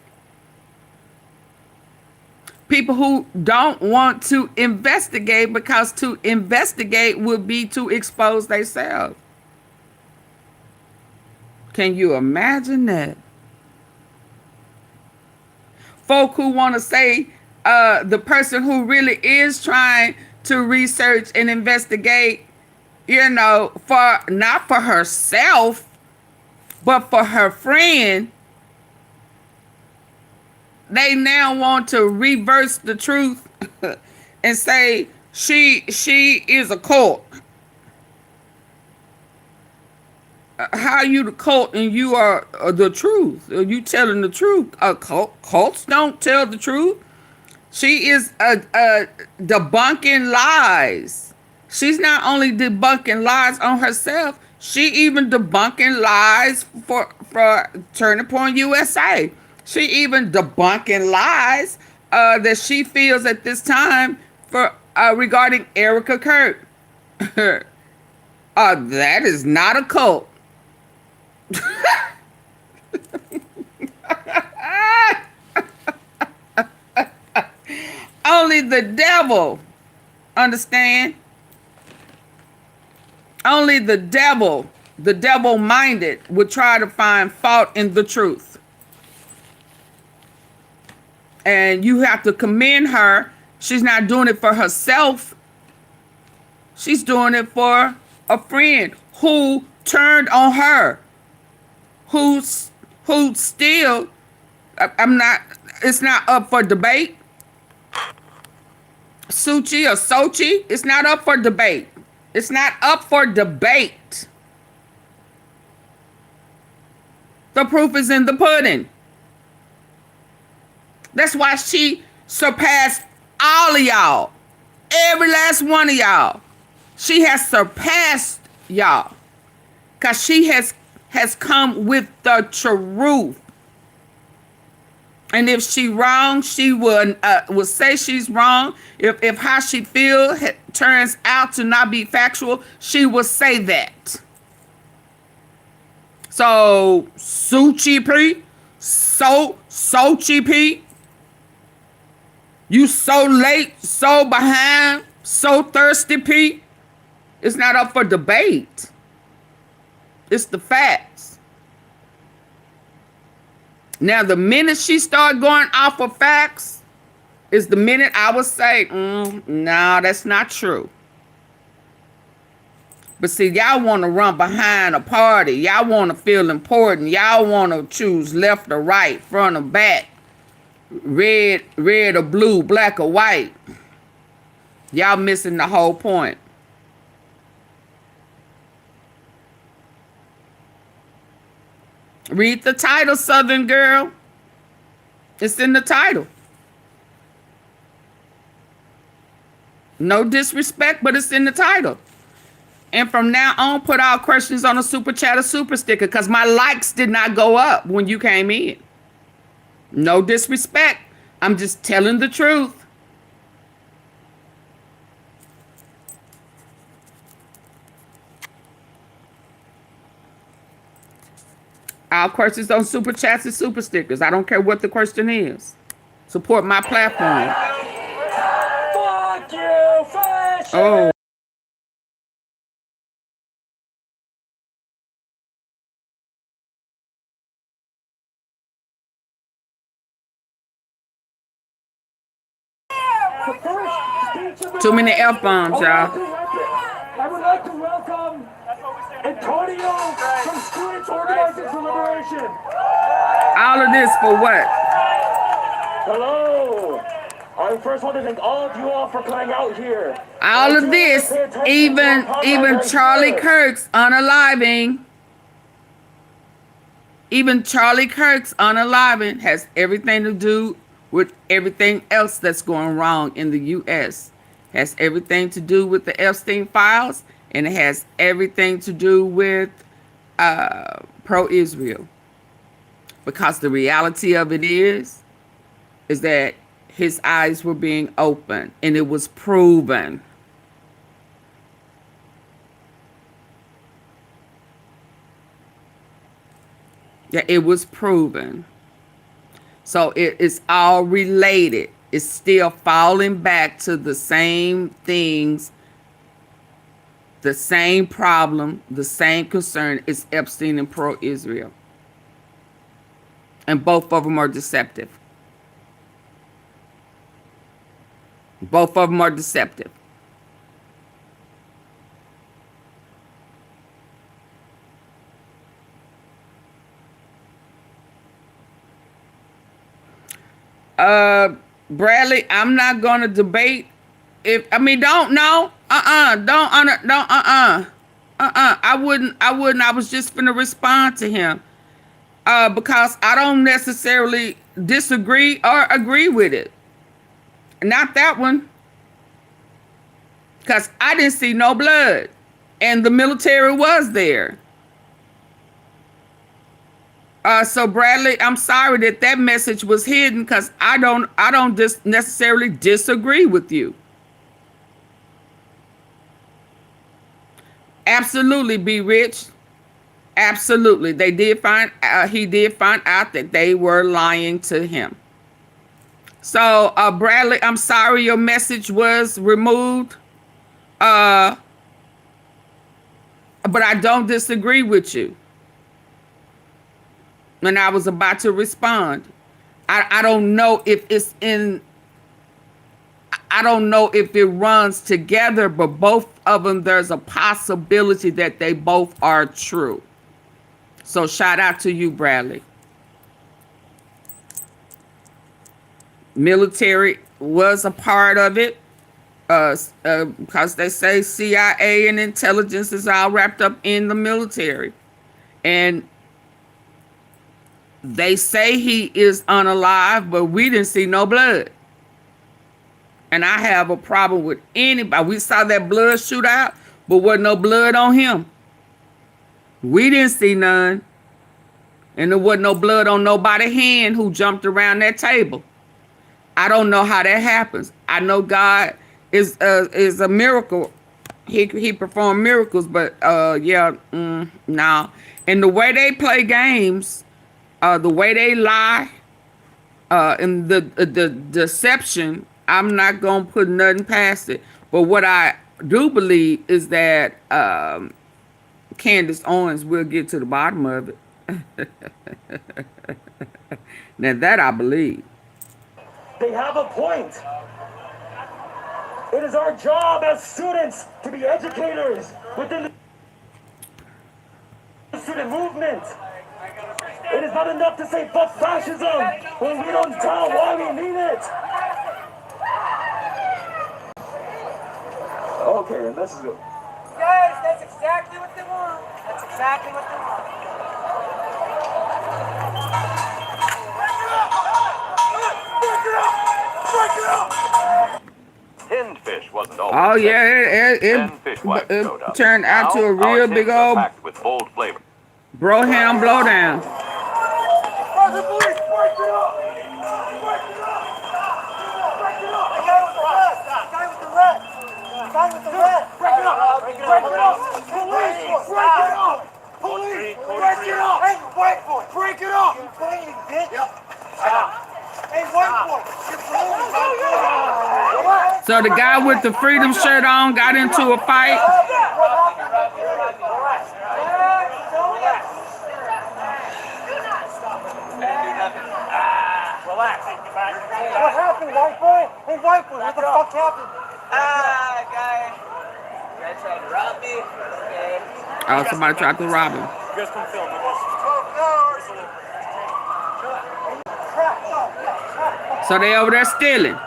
people who don't want to investigate because to investigate would be to expose themselves. Can you imagine that? Folk who want to say the person who really is trying to research and investigate, for not for herself, but for her friend, they now want to reverse the truth and say she is a cult. How are you the cult and you are the truth? Are you telling the truth? Cults don't tell the truth. She is debunking lies. She's not only debunking lies on herself, she even debunking lies for Turning Point USA. She even debunking lies that she feels at this time for regarding Erica Kirk. That is not a cult. Only the devil, understand? Only the devil-minded, would try to find fault in the truth. And you have to commend her. She's not doing it for herself. She's doing it for a friend who turned on her. Who still, it's not up for debate. Suchi or Sochi, it's not up for debate. It's not up for debate. The proof is in the pudding. That's why she surpassed all of y'all. Every last one of y'all. She has surpassed y'all. Because she has come with the truth. And if she wrong, she will say she's wrong. If how she feels turns out to not be factual, she will say that. So, Suchi P, Sochi P, you so late, so behind, so thirsty P. It's not up for debate. It's the facts. Now, the minute she started going off of facts is the minute I would say, no, that's not true. But see, y'all want to run behind a party. Y'all want to feel important. Y'all want to choose left or right, front or back, red or blue, black or white. Y'all missing the whole point. Read the title, Southern Girl. It's in the title. No disrespect, but it's in the title. And from now on, put all questions on a super chat or super sticker because my likes did not go up when you came in. No disrespect. I'm just telling the truth. All questions on super chats and super stickers. I don't care what the question is. Support my platform.
Fuck you, fascist!
Oh. Too many F-bombs, y'all.
I would like to welcome Antonio from Students Organizing for Liberation.
All of this for what?
Hello. I first want to thank all of you all for coming out here.
All of this, even Charlie Kirk's unaliving. Even Charlie Kirk's unaliving has everything to do with everything else that's going wrong in the U.S. Has everything to do with the Epstein files, and it has everything to do with pro-Israel. Because the reality of it is that his eyes were being opened, and it was proven. Yeah, it was proven. So it is all related. It's still falling back to the same things, the same problem, the same concern. It's Epstein and pro-Israel. And both of them are deceptive. Both of them are deceptive. Bradley, I'm not gonna debate if I mean don't no I wouldn't I was just gonna respond to him because I don't necessarily disagree or agree with it. Not that one, because I didn't see no blood and the military was there. So Bradley, I'm sorry that that message was hidden, because I don't necessarily disagree with you. Absolutely, Be Rich. Absolutely, they did find he did find out that they were lying to him. So Bradley, I'm sorry your message was removed. But I don't disagree with you. And I was about to respond. I don't know if it's in, I don't know if it runs together, but both of them, there's a possibility that they both are true. So shout out to you, Bradley. Military was a part of it, because they say CIA and intelligence is all wrapped up in the military. And they say he is unalive, but we didn't see no blood. And I have a problem with anybody. We saw that blood shoot out, but wasn't no blood on him. We didn't see none. And there wasn't no blood on nobody's hand who jumped around that table. I don't know how that happens. I know God is a miracle. He performed miracles, but yeah, no. And the way they play games, the way they lie, and the deception, I'm not gonna put nothing past it. But what I do believe is that Candace Owens will get to the bottom of it. Now that I believe.
They have a point. It is our job as students to be educators within the student movement. It is not enough to say fuck fascism when we don't tell why we need it. Okay, and this is good.
Guys, that's exactly what they want. That's exactly what they want.
Tinned fish wasn't always
Oh yeah,
Then fish wives showed up.
turned out to a
Now, our
real
tins
big
are
old
packed with bold flavor.
Broham blowdown.
The police, break it up! Break it up! Break it up! The guy with the red! The guy with the red! The guy with the red! Break it up! Break it up! Police, break it up! Police, break it up! Hey, white boy, break it up! You're bleeding, bitch! Stop! Hey, white boy, you're bleeding!
So the guy with the freedom shirt on got into a fight.
Relax. What happened, white boy? Hey, white boy, what the fuck happened? Guy tried to rob me. Okay.
Oh, somebody tried to rob him.
You guys come film with us.
So they over there stealing.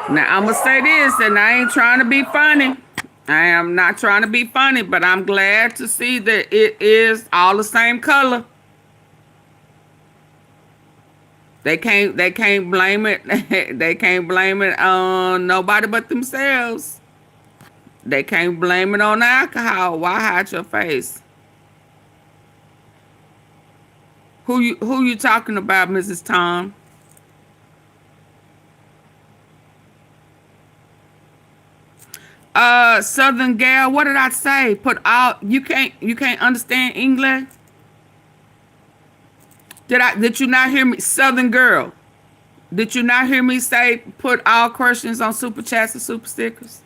Now I'm gonna say this, and I ain't trying to be funny. I am not trying to be funny, but I'm glad to see that it is all the same color. They can't blame it. They can't blame it on nobody but themselves. They can't blame it on alcohol. Why hide your face? Who you talking about, Mrs. Tom? Southern gal, what did I say? Put all you can't understand English? Did you not hear me? Southern girl. Did you not hear me say put all questions on super chats and super stickers?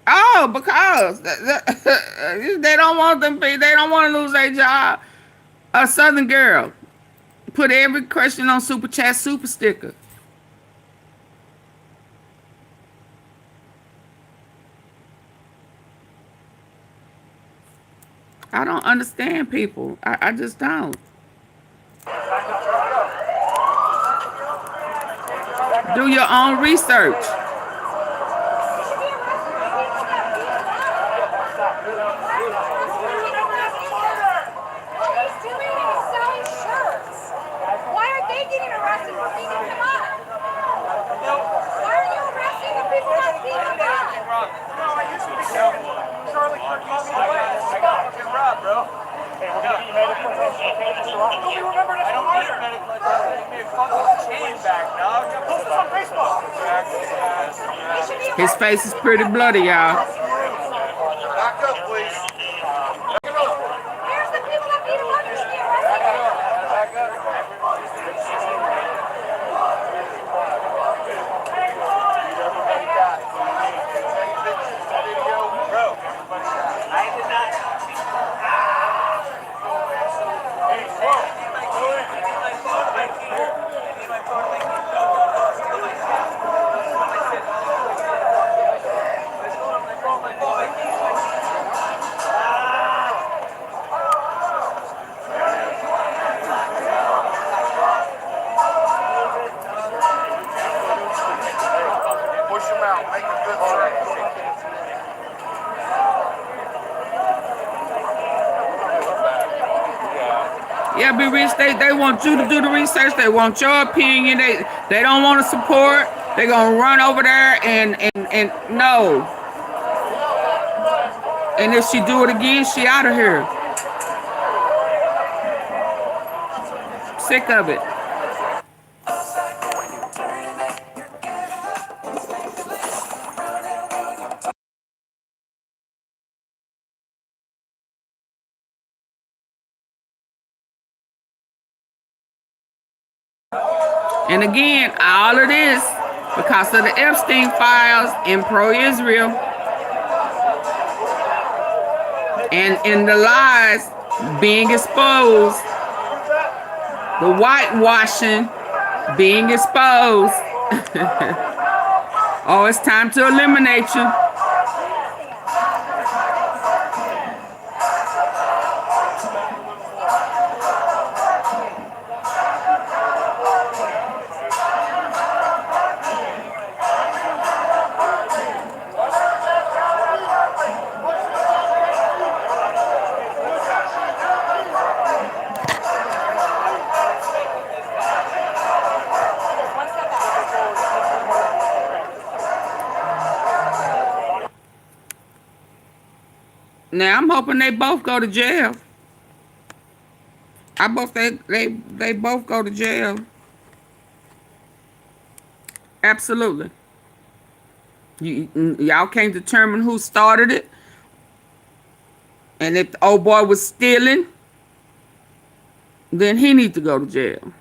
Oh, No, because they don't want them. They don't want to lose their job. A Southern girl put every question on Super Chat super sticker. I don't understand people. I just don't. Do your own research.
Why aren't they getting arrested for beating him up? Why are you arresting the people that beat him up?
Charlie Kirk used to play. I got fucking robbed, bro. Hey, we're gonna be medical attention, okay? Just relax. Don't be remembered as a martyr. I don't need medical attention. Give me a fucking chain back, dog. Post this on Facebook.
His face is pretty bloody, y'all.
Back up, please.
Here's the people that beat him up. You should be arrested.
Back up.
Yeah, Be Rich, they want you to do the research. They want your opinion. They don't want to support. They're going to run over there and no. And if she do it again, she out of here. Sick of it. And again, all of this because of the Epstein files and pro-Israel and in the lies being exposed, the whitewashing being exposed. Oh, it's time to eliminate you. Now I'm hoping they both go to jail. They both go to jail. Absolutely. Y'all can't determine who started it. And if the old boy was stealing, then he needs to go to jail.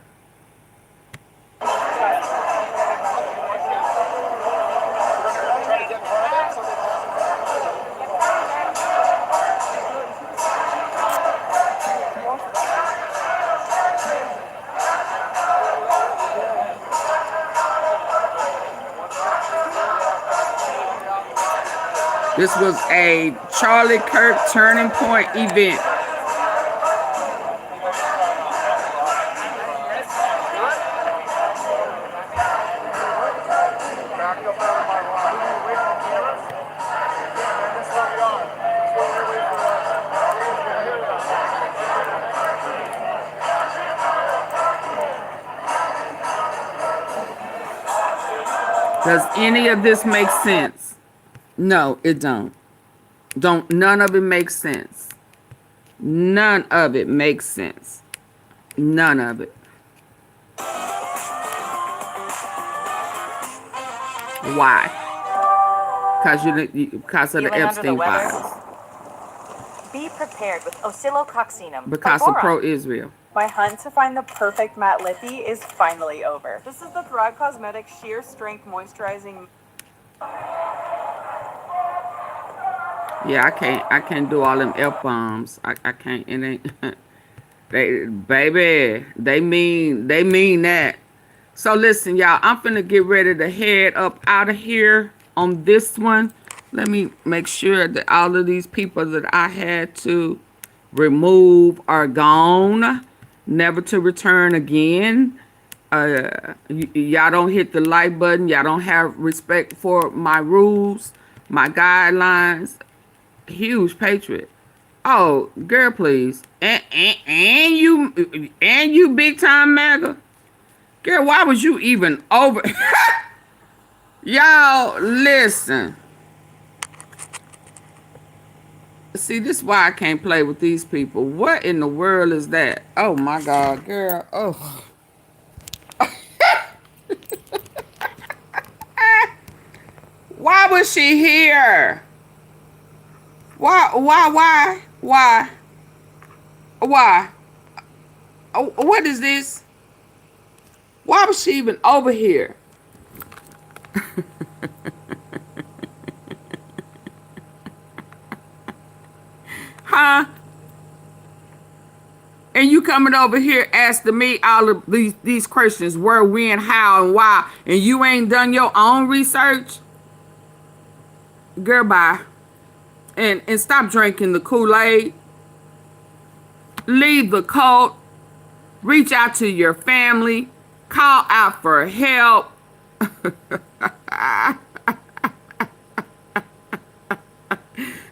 This was a Charlie Kirk turning point event. Does any of this make sense? No, it don't. None of it makes sense. None of it makes sense. None of it. Why? Because of the Epstein files.
Be prepared with oscillococcinum.
Because of pro-Israel.
My hunt to find the perfect matte lippy is finally over. This is the Thrive Cosmetics Sheer Strength Moisturizing.
Yeah, I can't do all them F bombs. I can't. It ain't. They mean that. So listen, y'all. I'm finna get ready to head up out of here on this one. Let me make sure that all of these people that I had to remove are gone, never to return again. Y'all don't hit the like button. Y'all don't have respect for my rules, my guidelines. Huge patriot. Oh, girl, please. And you big time MAGA. Girl, why was you even over? Y'all, listen. See, this is why I can't play with these people. What in the world is that? Oh my God, girl. Oh. Why was she here? Why? Oh, what is this? Why was she even over here? Huh? And you coming over here asking me all of these questions, where, when, how, and why, and you ain't done your own research? Girl, bye. And stop drinking the Kool-Aid. Leave the cult. Reach out to your family. Call out for help.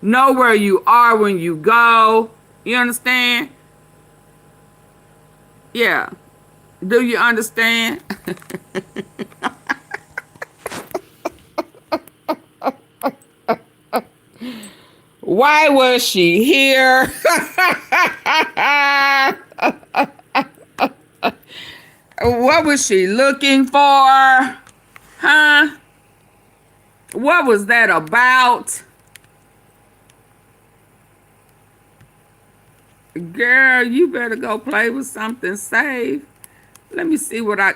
Know where you are when you go. You understand? Yeah. Do you understand? Why was she here? What was she looking for? Huh? What was that about? Girl, you better go play with something safe. Let me see what I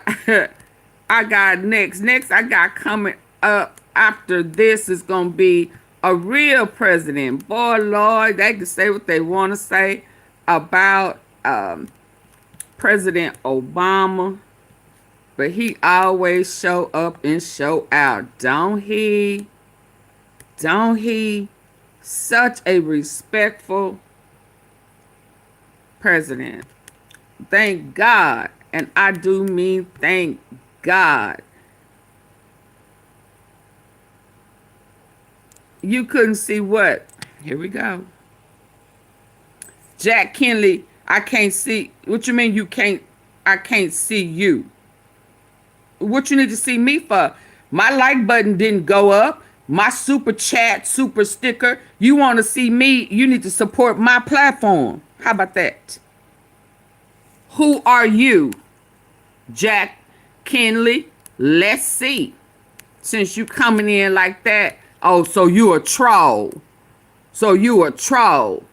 I got next. Next, I got coming up after this is going to be a real president. Boy, Lord, they can say what they want to say about President Obama. But he always show up and show out. Don't he? Don't he? Such a respectful president. Thank God. And I do mean thank God. You couldn't see what? Here we go. Jack Kinley, I can't see. What you mean you can't? I can't see you. What you need to see me for? My like button didn't go up. My super chat, super sticker. You want to see me? You need to support my platform. How about that? Who are you, Jack Kinley? Let's see. Since you coming in like that. Oh, so you a troll. So you a troll.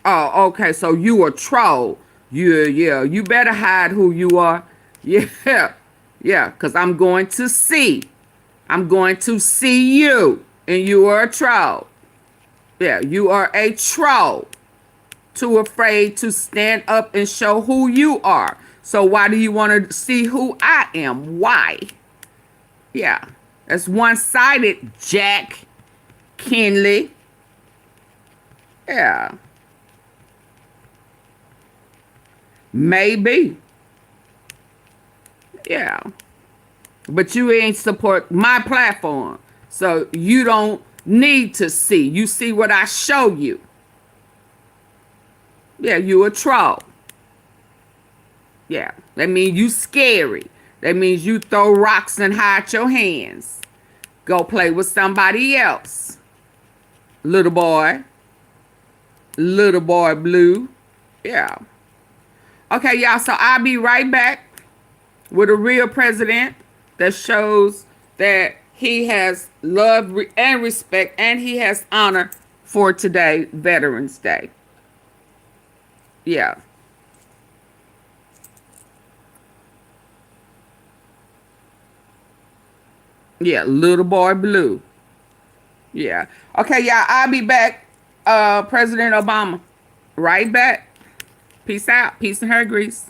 Oh, okay. So you a troll. Yeah. You better hide who you are. Yeah. Yeah, because I'm going to see. I'm going to see you. And you are a troll. Yeah, you are a troll. Too afraid to stand up and show who you are. So why do you want to see who I am? Why? Yeah, that's one-sided, Jack Kinley. Yeah. Maybe. Yeah. But you ain't support my platform. So you don't need to see. You see what I show you. Yeah, you a troll. Yeah. That means you scary. That means you throw rocks and hide your hands. Go play with somebody else. Little boy. Little boy blue. Yeah. Okay, y'all. So I'll be right back with a real president that shows that he has love and respect and he has honor for today, Veterans Day. Yeah. Yeah, little boy blue. Yeah. Okay, y'all, I'll be back. President Obama. Right back. Peace out. Peace and hair grease.